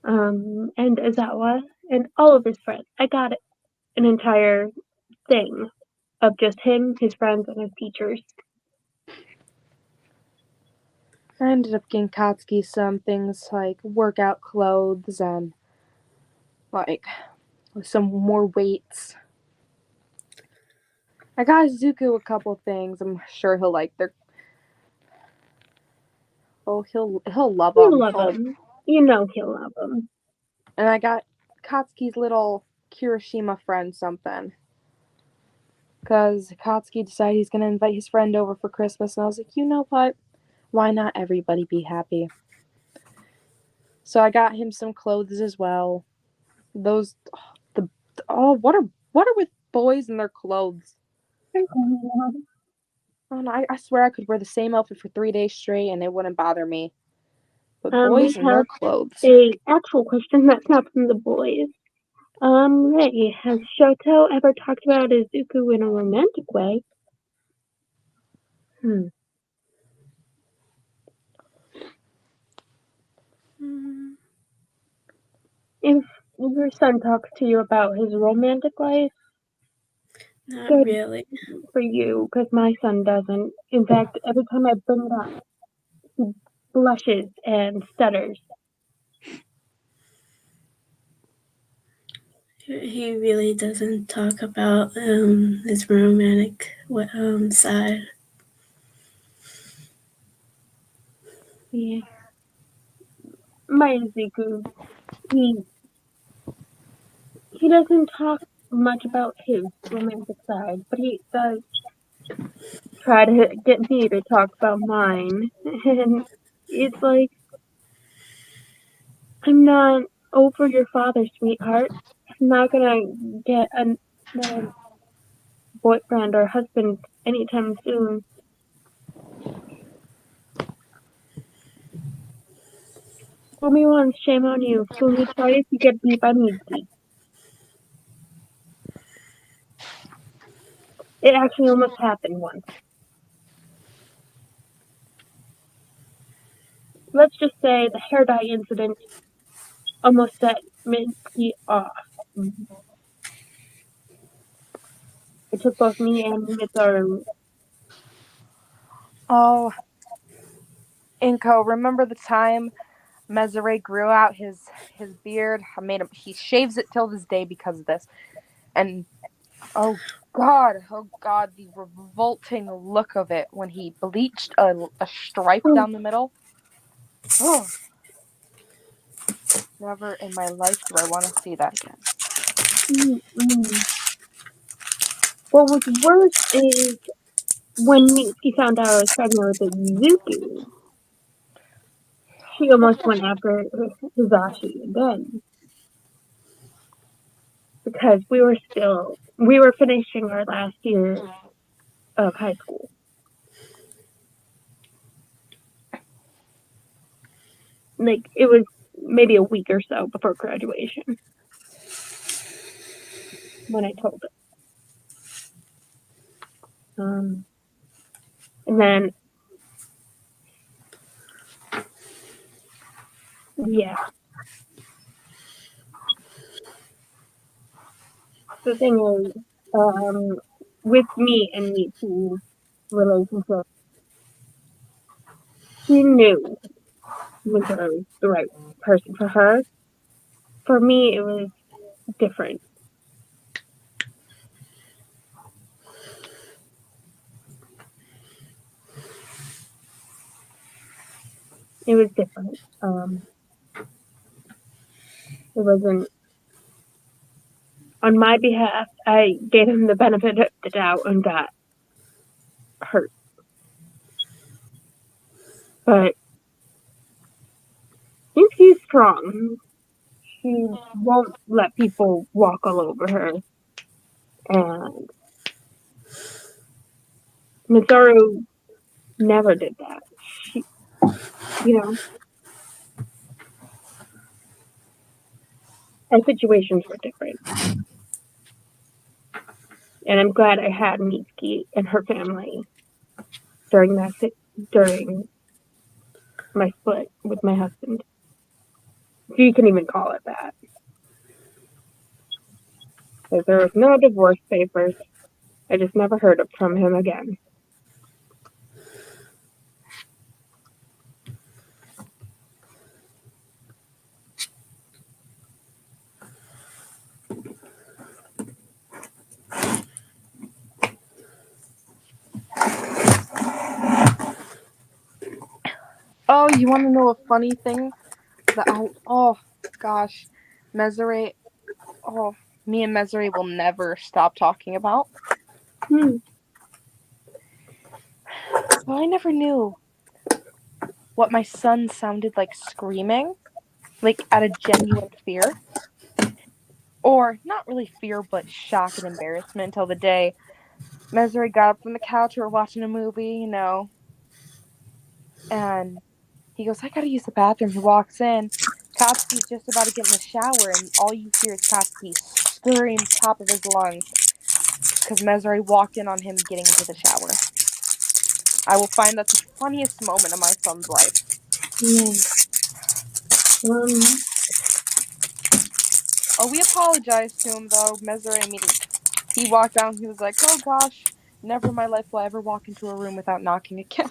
and Izawa, and all of his friends. I got an entire thing of just him, his friends, and his teachers. I ended up getting Katsuki some things like workout clothes and like some more weights. I got Zuko a couple things. I'm sure he'll like their. Oh, he'll love He'll them. love him. You know he'll love him. And I got Katsuki's little Kirishima friend something. Because Katsuki decided he's going to invite his friend over for Christmas. And I was like, you know what? Why not everybody be happy? So I got him some clothes as well. Those, what are with boys and their clothes? Oh, no, I swear I could wear the same outfit for 3 days straight and it wouldn't bother me. But boys We and their have clothes. a actual question that's not from the boys. Ray, has Shoto ever talked about Izuku in a romantic way? If your son talks to you about his romantic life, Not good really. for you, because my son doesn't. In fact, every time I bring it up, he blushes and stutters. He really doesn't talk about his romantic side. Yeah. My Izuku, he doesn't talk much about his romantic side, but he does try to get me to talk about mine. And it's like, I'm not over your father, sweetheart. I'm not gonna get another boyfriend or husband anytime soon. Fool me once, shame on you. Fool me twice, you get beat by Mitski. It actually almost happened once. Let's just say the hair dye incident almost set Mitski off. It took both me and Mitsuharu. Oh, Inko, remember the time Mesere grew out his beard? I made him. He shaves it till this day because of this. And oh god, the revolting look of it when he bleached a stripe down the middle. Oh, never in my life do I want to see that again. Mm-mm. What was worse is when Mitski found out I was pregnant with Izuku, she almost went after Hisashi again. Because we were finishing our last year of high school. Like, it was maybe a week or so before graduation when I told her. And then, yeah. The thing is, with me and Mitsu's relationship, she knew Winter was the right person for her. For me, it was different. It was different. It wasn't on my behalf. I gave him the benefit of the doubt and got hurt. But she's strong. She won't let people walk all over her. And Mitsuharu never did that. you know, our situations were different. And I'm glad I had Mitski and her family during my split with my husband. If you can even call it that. Because there was no divorce papers. I just never heard from him again. Oh, you want to know a funny thing? Oh gosh, Mesere. Oh, me and Mesere will never stop talking about. Hmm. So I never knew what my son sounded like screaming, like out of genuine fear. Or not really fear, but shock and embarrassment until the day Mesere got up from the couch. We were watching a movie, and he goes, I gotta use the bathroom. He walks in. Katsuki's just about to get in the shower, and all you hear is Katsuki scream top of his lungs because Mesere walked in on him getting into the shower. I will find that the funniest moment of my son's life. Yeah. Oh, we apologized to him, though. Mesere immediately, he walked out and he was like, oh gosh, never in my life will I ever walk into a room without knocking again.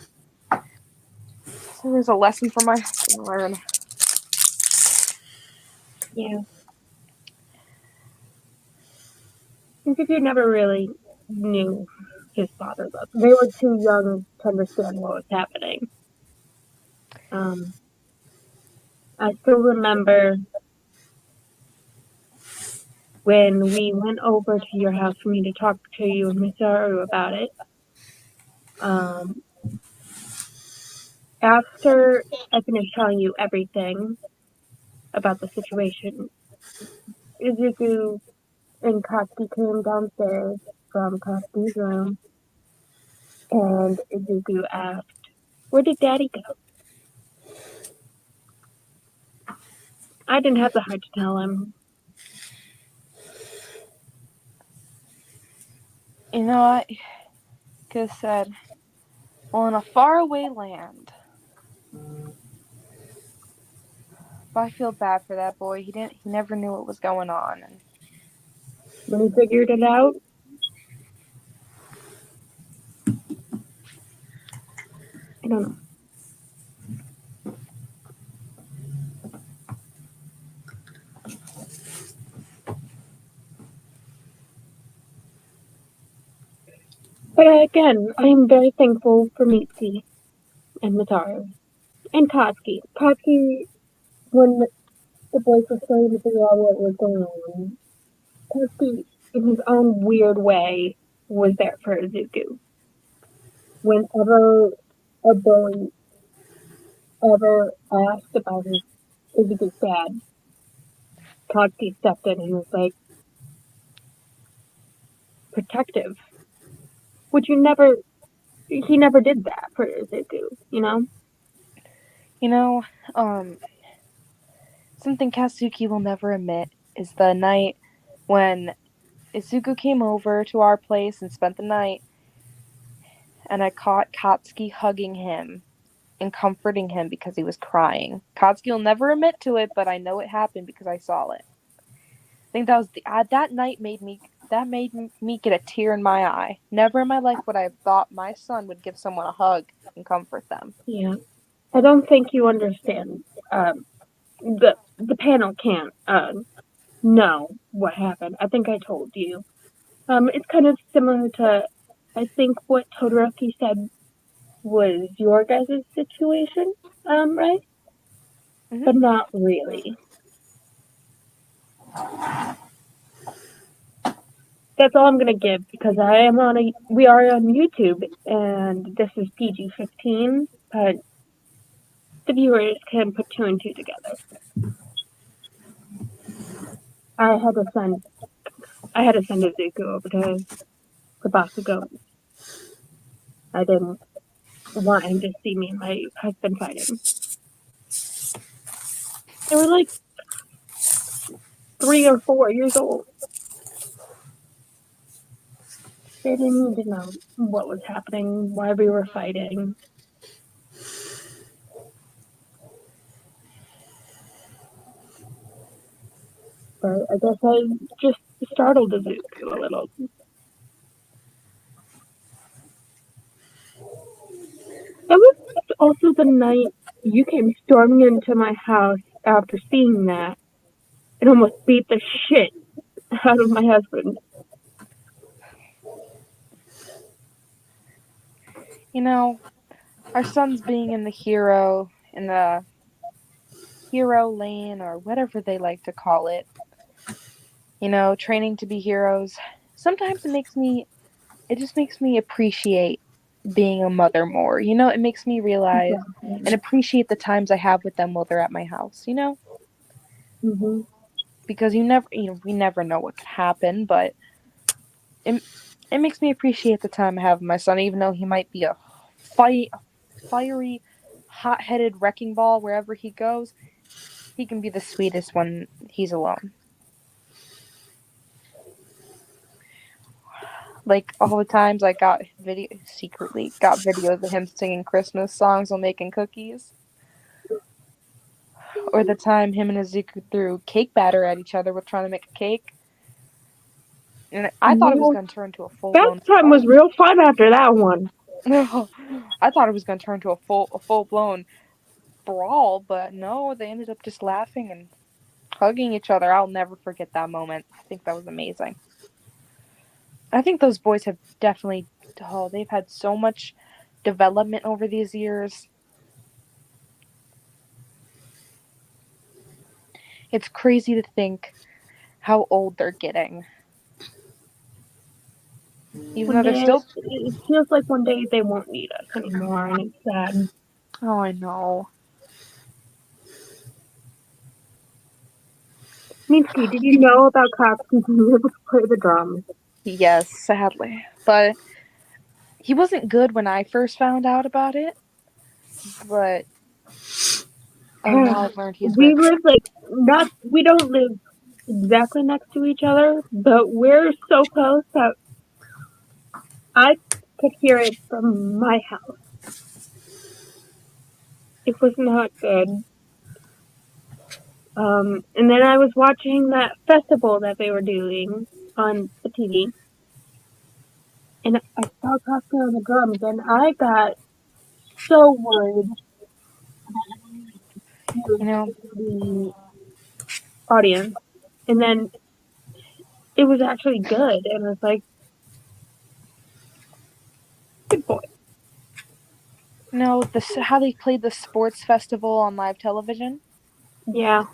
So there's a lesson for my husband to learn. Yeah. Because you never really knew his father love. They were too young to understand what was happening. I still remember when we went over to your house for me to talk to you and Miss Aru about it. After I finished telling you everything about the situation, Izuku and Katsuki came downstairs from Katsuki's room, and Izuku asked, where did Daddy go? I didn't have the heart to tell him. You know what? Could have said, well, in a faraway land. But I feel bad for that boy. He never knew what was going on. And When he figured it out, I don't know. But again, I am very thankful for Mitski and Mataru and Katsuki. Katsuki, when the boys were starting to figure out what was going on, Katsuki, in his own weird way, was there for Izuku. Whenever a boy ever asked about Izuku's dad, Katsuki stepped in and was like, protective. Which he never did that for Izuku, you know? Something Katsuki will never admit is the night when Izuku came over to our place and spent the night, and I caught Katsuki hugging him and comforting him because he was crying. Katsuki will never admit to it, but I know it happened because I saw it. I think that was that night made me get a tear in my eye. Never in my life would I have thought my son would give someone a hug and comfort them. Yeah. I don't think you understand. The panel can't know what happened. I think I told you. It's kind of similar to, I think, what Todoroki said was your guys' situation, right? Mm-hmm. But not really. That's all I'm gonna give because we are on YouTube and this is PG-15, but the viewers can put two and two together. I had to send Izuku over to the bakugou. I didn't want him to see me and my husband fighting. They were like 3 or 4 years old. They didn't need to know what was happening, why we were fighting. But I guess I just startled the Zuzu a little. That was also the night you came storming into my house after seeing that and almost beat the shit out of my husband. You know, our son's being in the hero lane or whatever they like to call it. You know, training to be heroes. Sometimes it just makes me appreciate being a mother more. You know, it makes me realize and appreciate the times I have with them while they're at my house, you know? Mm-hmm. Because we never know what could happen, but it makes me appreciate the time I have with my son, even though he might be a fiery, hot-headed wrecking ball wherever he goes. He can be the sweetest when he's alone. Like all the times I secretly got videos of him singing Christmas songs while making cookies. Or the time him and Izuku threw cake batter at each other while trying to make a cake. And I thought it was going to turn to a full-blown That time was real fun after that one. I thought it was going to turn to a full-blown brawl, but no, they ended up just laughing and hugging each other. I'll never forget that moment. I think that was amazing. I think those boys have definitely, they've had so much development over these years. It's crazy to think how old they're getting. Even though they're still... It feels like one day they won't need us anymore, and it's sad. Oh, I know. Mitski, did you know about cops being able to play the drums? Yes, sadly. But he wasn't good when I first found out about it. But now I've learned he's We good. live we don't live exactly next to each other, but we're so close that I could hear it from my house. It was not good. And then I was watching that festival that they were doing on the TV, and I saw Costco on the drums, and I got so worried about the audience. And then it was actually good, and I was like, good boy. No, how they played the sports festival on live television. Yeah,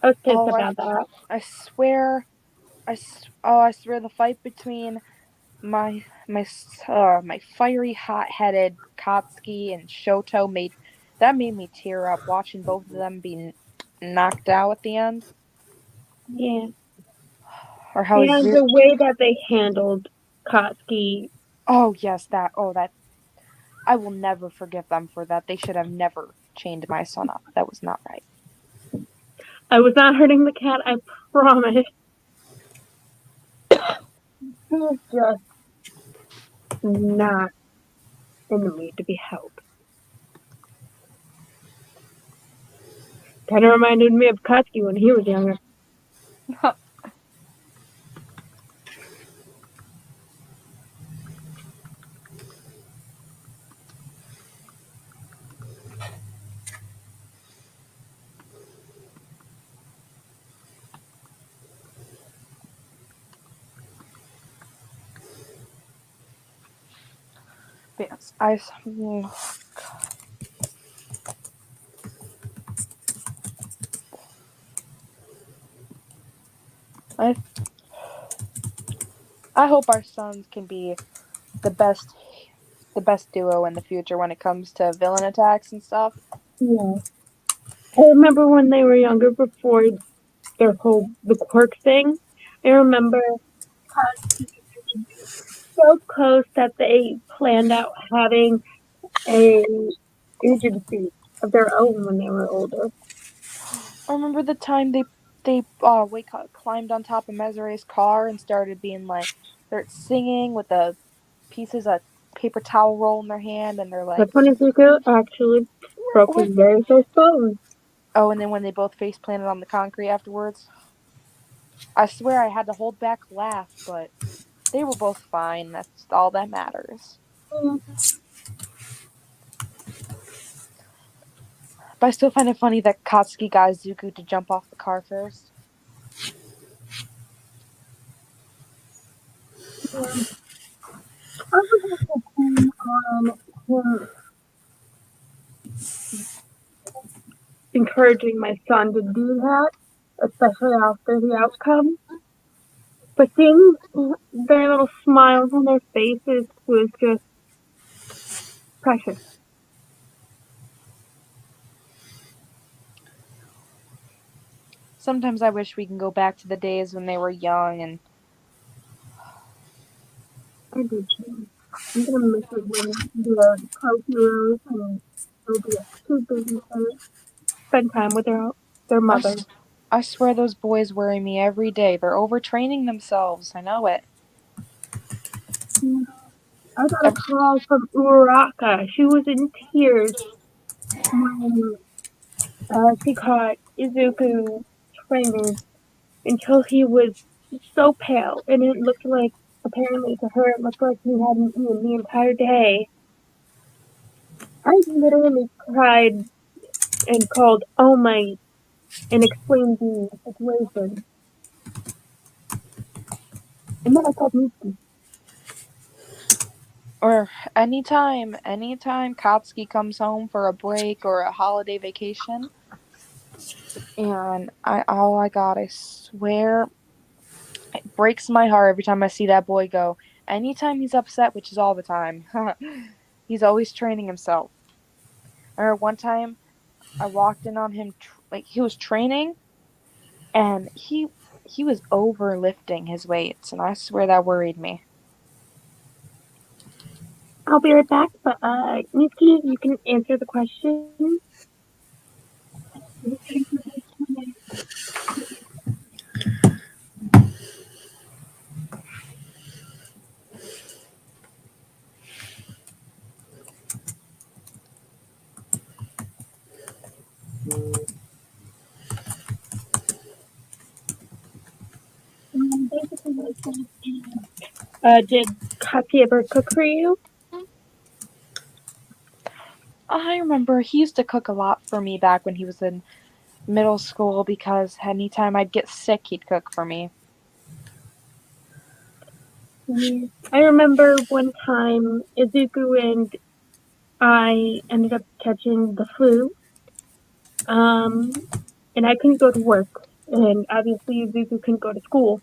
I was pissed about that. I swear the fight between my fiery, hot-headed Katsuki and Shoto made me tear up watching both of them be knocked out at the end. Yeah. Or how the way that they handled Katsuki. Oh yes, that I will never forgive them for that. They should have never chained my son up. That was not right. I was not hurting the cat, I promise. He was just not in the mood to be helped. Kind of reminded me of Katsuki when he was younger. Yes, I hope our sons can be the best duo in the future when it comes to villain attacks and stuff. Yeah. I remember when they were younger, before the quirk thing. I remember so close that they planned out having a agency of their own when they were older. I remember the time they climbed on top of Mezere's car and started singing with the pieces of paper towel roll in their hand, and they're like, That's when Izuku actually broke his very first bone. oh, and then when they both face planted on the concrete afterwards, I swear I had to hold back a laugh, but they were both fine. That's all that matters. But I still find it funny that Katsuki got Izuku to jump off the car first. I was also him encouraging my son to do that, especially after the outcome. But seeing their little smiles on their faces was just precious. Sometimes I wish we can go back to the days when they were young and I do too. I'm gonna miss it when the co-heroes and they'll be too busy to spend time with their mother. I swear those boys worry me every day. They're overtraining themselves. I know it. I got a call from Uraraka. She was in tears when she caught Izuku training until he was so pale, and it looked like, apparently to her, it looked like he hadn't eaten the entire day. I literally cried and called All Might and explained the situation. And then I called Mitski. Or anytime Katsuki comes home for a break or a holiday vacation, and I swear, it breaks my heart every time I see that boy go. Anytime he's upset, which is all the time, he's always training himself. Or one time, I walked in on him he was training, and he was overlifting his weights, and I swear that worried me. I'll be right back, but Mitski, you can answer the question. Did Katsuki ever cook for you? I remember he used to cook a lot for me back when he was in middle school because anytime I'd get sick, he'd cook for me. Yeah. I remember one time Izuku and I ended up catching the flu, and I couldn't go to work, and obviously Izuku couldn't go to school.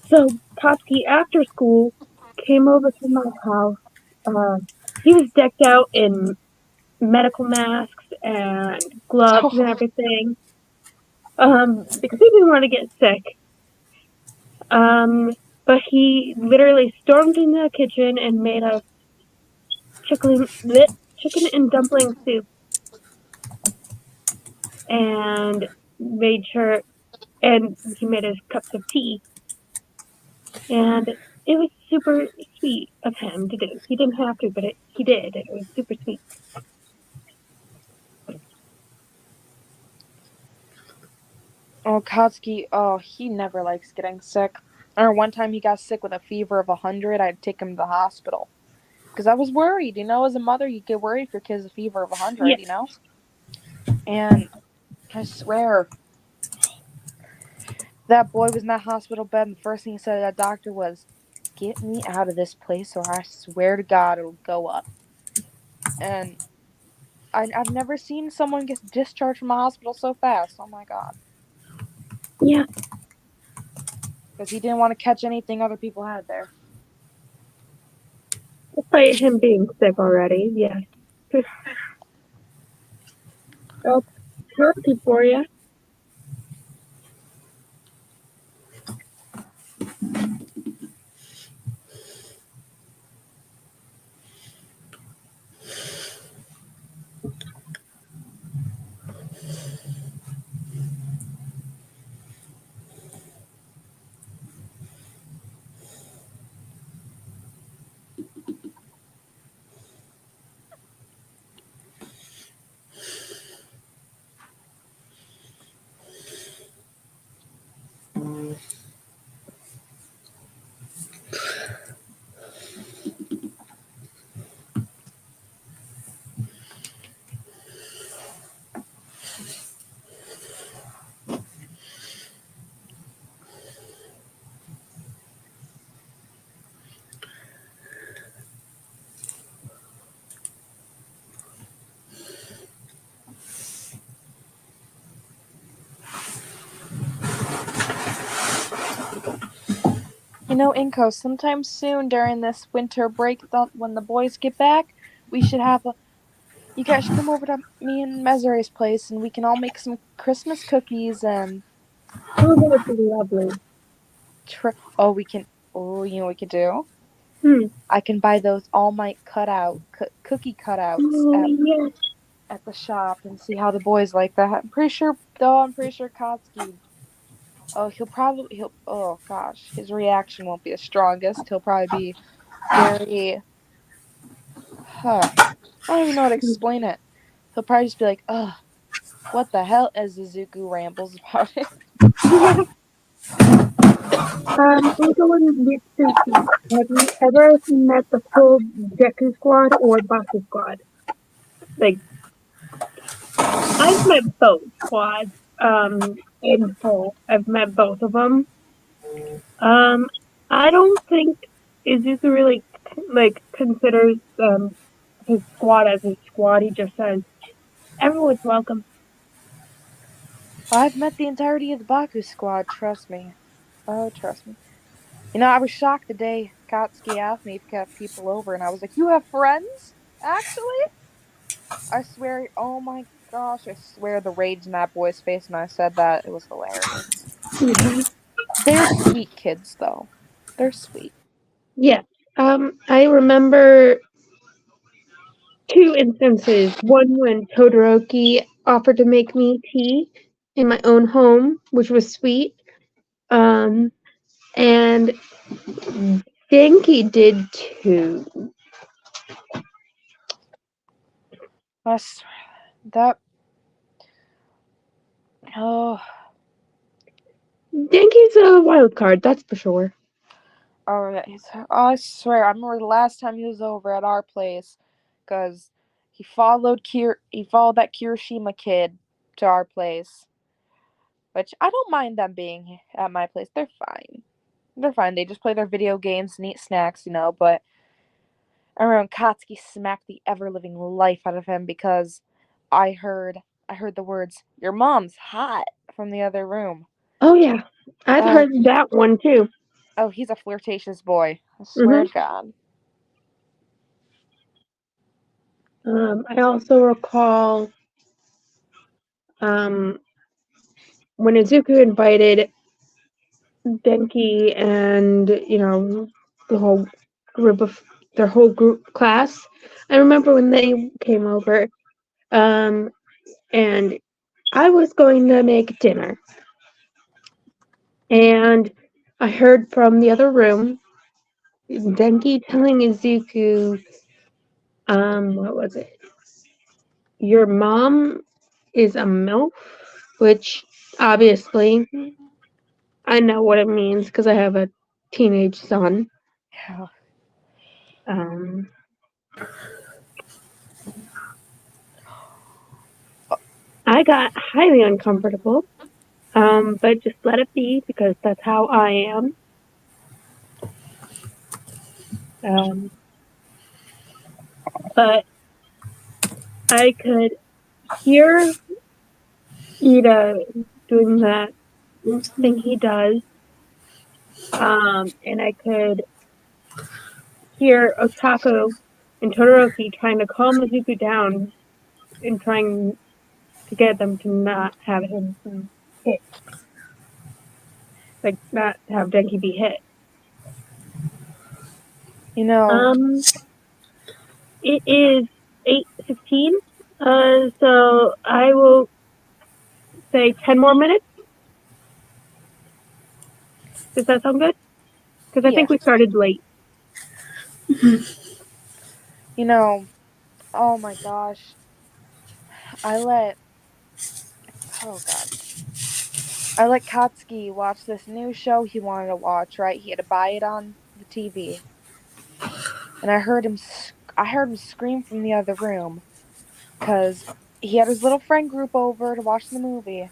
So Katsuki, after school, came over to my house. Uh, he was decked out in medical masks and gloves and everything, because he didn't want to get sick. But he literally stormed in the kitchen and made us chicken and dumpling soup, and made sure, and he made us cups of tea, and it was super sweet of him to do. He didn't have to, but he did. It was super sweet. Oh, Katsuki, he never likes getting sick. I remember one time he got sick with a fever of 100. I had to take him to the hospital because I was worried. As a mother, you get worried if your kid's a fever of 100. Yeah. And I swear, that boy was in that hospital bed, and the first thing he said to that doctor was, "Get me out of this place, or I swear to God it'll go up." And I've never seen someone get discharged from a hospital so fast. Oh my God. Yeah. Because he didn't want to catch anything other people had there. Despite him being sick already, yeah. Well, healthy for you. Inko, sometime soon during this winter break, when the boys get back, we should have a. You guys should come over to me and Mezere's place, and we can all make some Christmas cookies and. Oh, that would be lovely. We can. Oh, you know what we could do? Hmm. I can buy those All Might cookie cutouts Yeah. at the shop and see how the boys like that. I'm pretty sure Kotsky. Oh gosh, his reaction won't be the strongest. He'll probably be very. I don't even know how to explain it. He'll probably just be like, "Ugh, what the hell?" as Izuku rambles about it. Also in Mitsuki, have you ever met the full Deku squad or Baku squad? Like, I've met both squads, in full. I've met both of them. I don't think Izuku really, considers, his squad as his squad. He just says, everyone's welcome. I've met the entirety of the Baku squad. Trust me. Oh, trust me. I was shocked the day Katsuki asked me if he have people over, and I was like, "You have friends? Actually?" I swear, oh my gosh, I swear the rage in that boy's face when I said that, it was hilarious. Mm-hmm. They're sweet kids, though. They're sweet. Yeah. I remember two instances. One when Todoroki offered to make me tea in my own home, which was sweet. And Denki did too. I swear, that. Oh, Denki's a wild card, that's for sure. I swear, I remember the last time he was over at our place, because he followed that Kirishima kid to our place, which I don't mind them being at my place. They're fine. They're fine. They just play their video games and eat snacks, but I remember Katsuki smacked the ever living life out of him because I heard the words, "Your mom's hot," from the other room. Oh yeah, I've heard that one too. Oh, he's a flirtatious boy. I swear Mm-hmm. to God. I also recall when Izuku invited Denki and the whole group of their whole group class. I remember when they came over, and I was going to make dinner, and I heard from the other room Denki telling Izuku, what was it? Your mom is a MILF, which obviously I know what it means because I have a teenage son. Yeah. Um, I got highly uncomfortable, but just let it be because that's how I am. But I could hear Ida doing that thing he does, and I could hear Otaku and Todoroki trying to calm Izuku down and trying to get them to not have him hit, like not have Denki be hit. It is 8:15, so I will say 10 more minutes. Does that sound good? Because I think we started late. Oh my gosh. Oh God. I let Katsuki watch this new show he wanted to watch, right? He had to buy it on the TV. And I heard him scream from the other room because he had his little friend group over to watch the movie.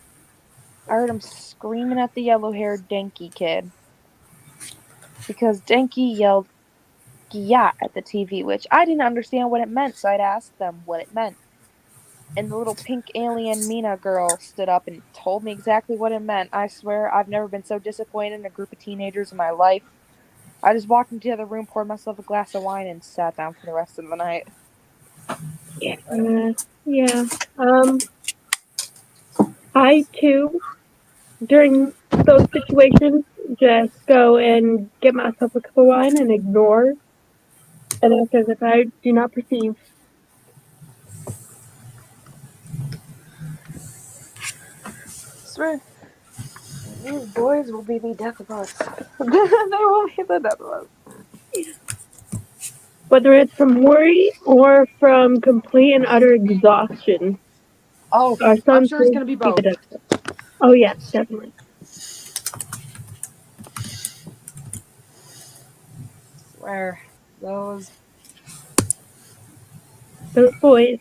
I heard him screaming at the yellow-haired Denki kid because Denki yelled "Gyat" at the TV, which I didn't understand what it meant, so I'd ask them what it meant. And the little pink alien Mina girl stood up and told me exactly what it meant. I swear I've never been so disappointed in a group of teenagers in my life. I just walked into the other room, poured myself a glass of wine, and sat down for the rest of the night. Yeah. I too, during those situations, just go and get myself a cup of wine and ignore and act as if I do not perceive. Swear, these boys will be the death of us. They will be the death of us. Whether it's from worry or from complete and utter exhaustion. Oh, Our I'm sons sure it's will gonna be be both. the death of us. Oh yeah, definitely. Swear, those boys.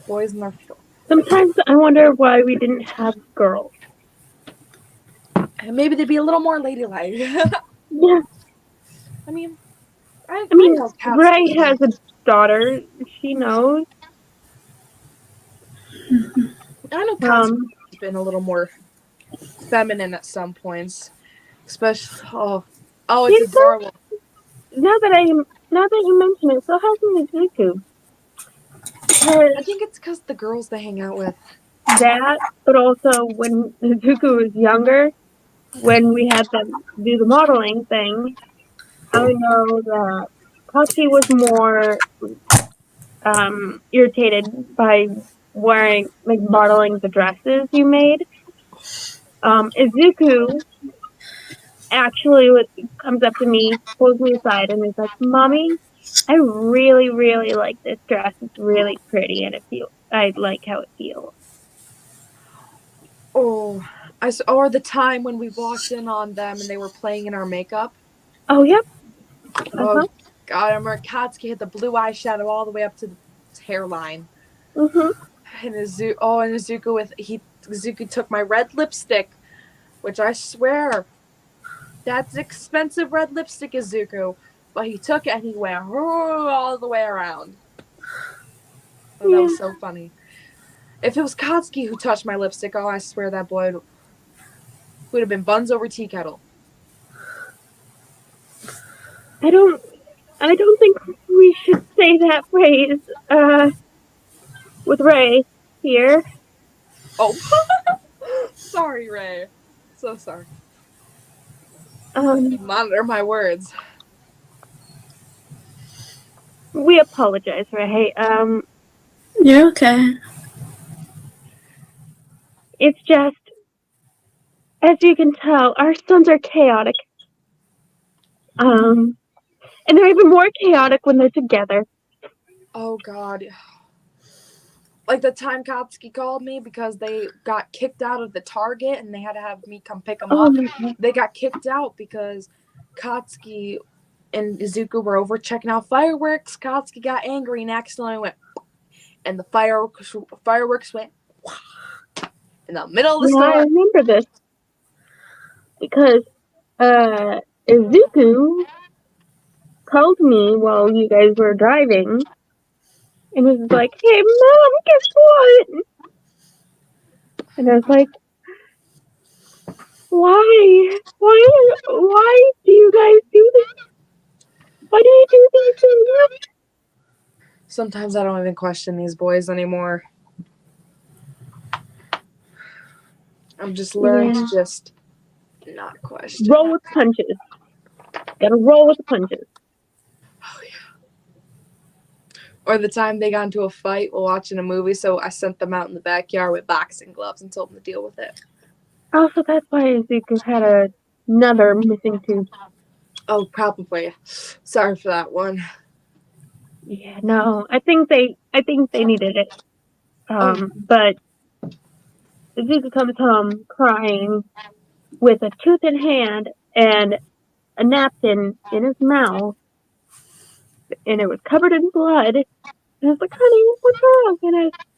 boys and their filth. Sometimes I wonder why we didn't have girls. And maybe they'd be a little more ladylike. Yeah, I mean, I mean, know cats. Ray has a daughter. She knows. I know cats have been a little more feminine at some points, especially. Oh, it's adorable. Now that you mention it, so has Mitski. I think it's because the girls they hang out with. That, but also when Zuko was younger, when we had them do the modeling thing, I know that Katsuki was more irritated by wearing, like, modeling the dresses you made. Izuku actually comes up to me, pulls me aside, and is like, "Mommy, I really, really like this dress. It's really pretty, and I like how it feels." Oh, or the time when we walked in on them and they were playing in our makeup. Oh, yep. Oh God, I remember Katsuki had the blue eyeshadow all the way up to his hairline. Mhm. And Izuku took my red lipstick, which I swear, that's expensive red lipstick, Izuku. But he took it and he went all the way around. Oh, that was so funny. If it was Katsuki who touched my lipstick, oh, I swear that boy would have been buns over tea kettle. I don't think we should say that phrase, with Ray here. Oh, sorry, Ray. So sorry. Monitor my words. We apologize, Ray. You're okay. It's just, as you can tell, our sons are chaotic. And they're even more chaotic when they're together. Oh, God. Like the time Katsuki called me because they got kicked out of the Target and they had to have me come pick them up. They got kicked out because Katsuki and Izuku were over checking out fireworks. Katsuki got angry and accidentally went, and the fireworks went in the middle of the store. I remember this because Izuku called me while you guys were driving and was like, "Hey, Mom, guess what?" And I was like, "Why? Why do you guys do this? Why do you do these things?" Sometimes I don't even question these boys anymore. I'm just learning to just not question. Roll with punches. Gotta roll with the punches. Oh, yeah. Or the time they got into a fight while watching a movie, so I sent them out in the backyard with boxing gloves and told them to deal with it. Also, that's why Izuku had another missing tooth. Oh, probably. Sorry for that one. Yeah, no, I think they needed it. But Izuku comes home crying with a tooth in hand and a napkin in his mouth, and it was covered in blood. And I was like, "Honey, what's wrong?"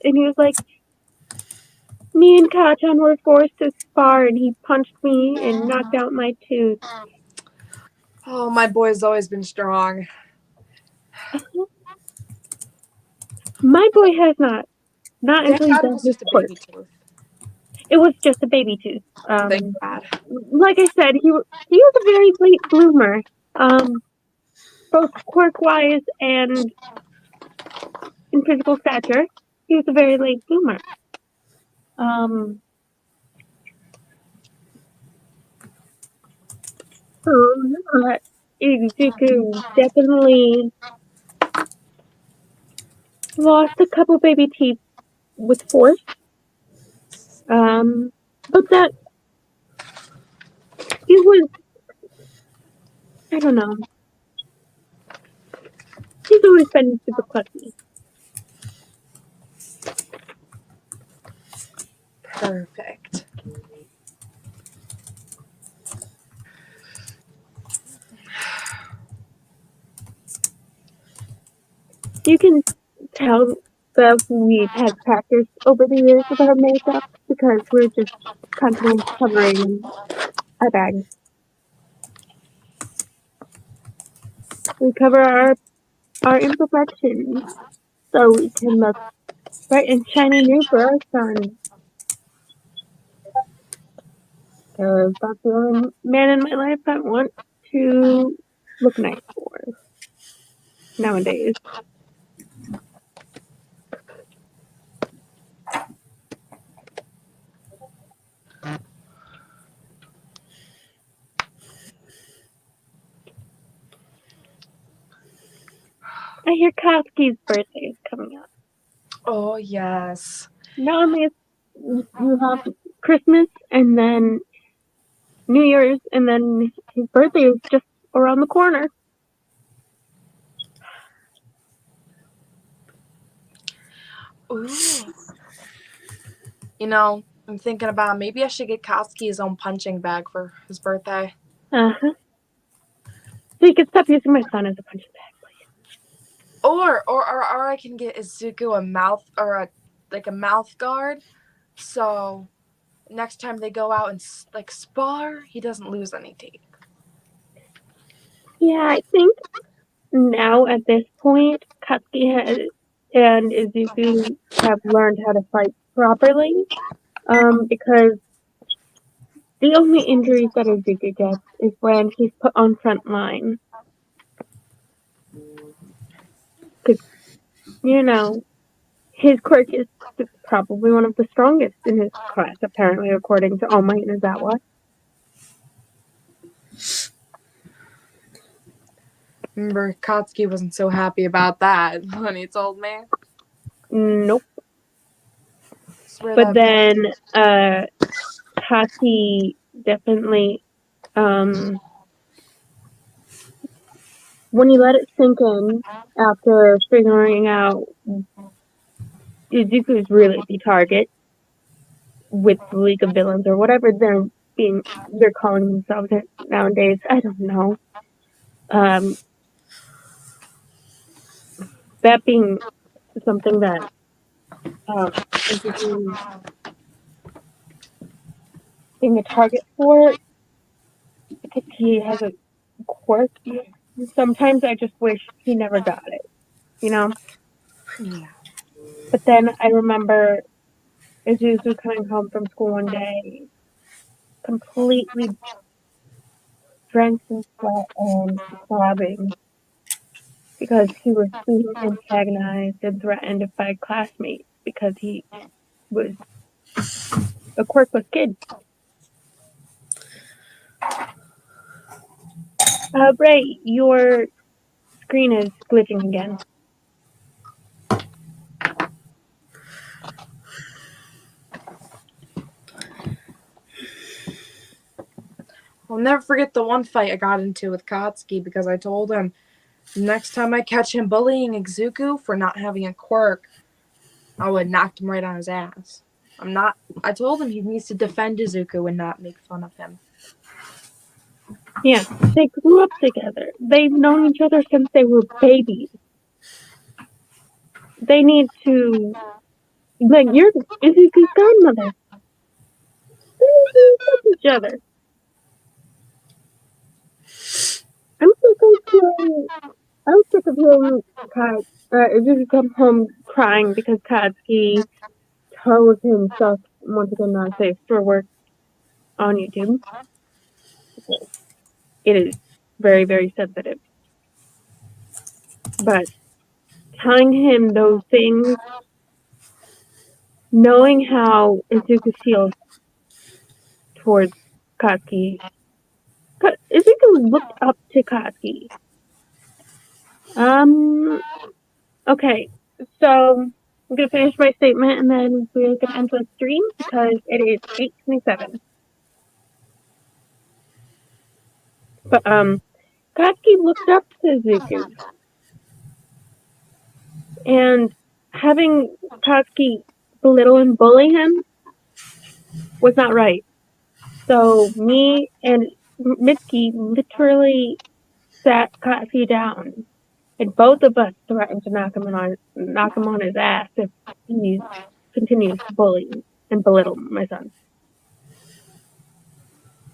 And he was like, "Me and Kachan were forced to spar, and he punched me and knocked out my tooth." Oh, my boy's always been strong. My boy has not until he does was his just a quirk. baby tooth. It was just a baby tooth. Thank God. Like I said, he was a very late bloomer, both quirk-wise and in physical stature. He was a very late bloomer. Izuku definitely lost a couple baby teeth with force. But that it was, I don't know. He's always been super clutchy. Perfect. You can tell that we've had practice over the years with our makeup because we're just constantly covering our bags. We cover our imperfections so we can look bright and shiny new for our son. Because that's the only man in my life I want to look nice for nowadays. I hear Koski's birthday is coming up. Oh, yes. Not only is you have Christmas and then New Year's and then his birthday is just around the corner. Ooh. You know, I'm thinking about maybe I should get Koski his own punching bag for his birthday. Uh-huh. So you can stop using my son as a punching bag, please. Or I can get Izuku a mouth or a mouth guard, so next time they go out and spar, he doesn't lose any teeth. Yeah, I think now at this point, Katsuki and Izuku have learned how to fight properly. Because the only injuries that Izuku gets is when he's put on front line. Because, his quirk is probably one of the strongest in his class, apparently, according to All Might Nozawa. Remember, Katsuki wasn't so happy about that when he told me. Nope. But then, Katsuki definitely, when you let it sink in after figuring out Izuku's really the target with the League of Villains or whatever they're calling themselves nowadays. I don't know. That being something that Izuku being a target for because he has a quirk. Sometimes I just wish he never got it, Yeah. But then I remember Izuku coming home from school one day, completely drenched in sweat and sobbing because he was being antagonized and threatened by classmates because he was a quirkless kid. Ray, your screen is glitching again. I'll never forget the one fight I got into with Katsuki because I told him next time I catch him bullying Izuku for not having a quirk, I would knock him right on his ass. I told him he needs to defend Izuku and not make fun of him. Yeah, they grew up together. They've known each other since they were babies. They need to, you're Izuku's godmother. They need to accept each other. I'm sick of hearing Izuku come home crying because Katsuki told him stuff once again not safe for work on YouTube. It is very, very sensitive. But telling him those things, knowing how Izuku feels towards Katsuki, Izuku looked up to Katsuki. Okay, so I'm gonna finish my statement and then we're gonna end the stream because it is 8:27. But Katsuki looked up to Izuku, and having Katsuki belittle and bully him was not right. So me and Mitski literally sat Katsuki down, and both of us threatened to knock him on his ass if he continues to bully and belittle my son.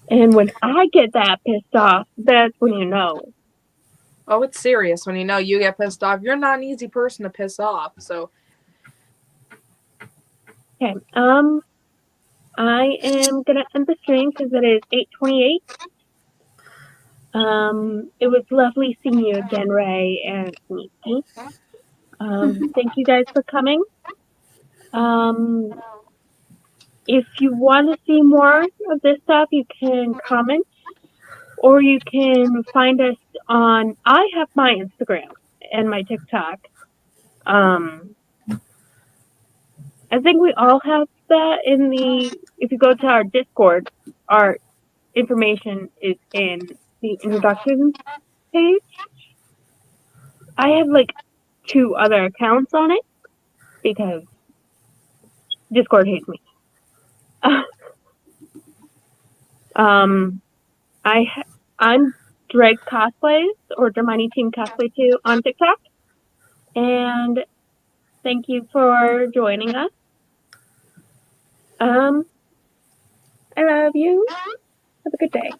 And when I get that pissed off, that's when you know. Oh, it's serious when you know you get pissed off. You're not an easy person to piss off, so. Okay, I am gonna end the stream because it is 8:28. It was lovely seeing you again, Ray and Mitski. Thank you guys for coming. If you want to see more of this stuff, you can comment, or you can find us on. I have my Instagram and my TikTok. I think we all have that in the. If you go to our Discord, our information is in the introduction page. I have like 2 other accounts on it because Discord hates me. I'm Drake Cosplays or Dermani Team Cosplay 2 on TikTok. And thank you for joining us. I love you. Have a good day.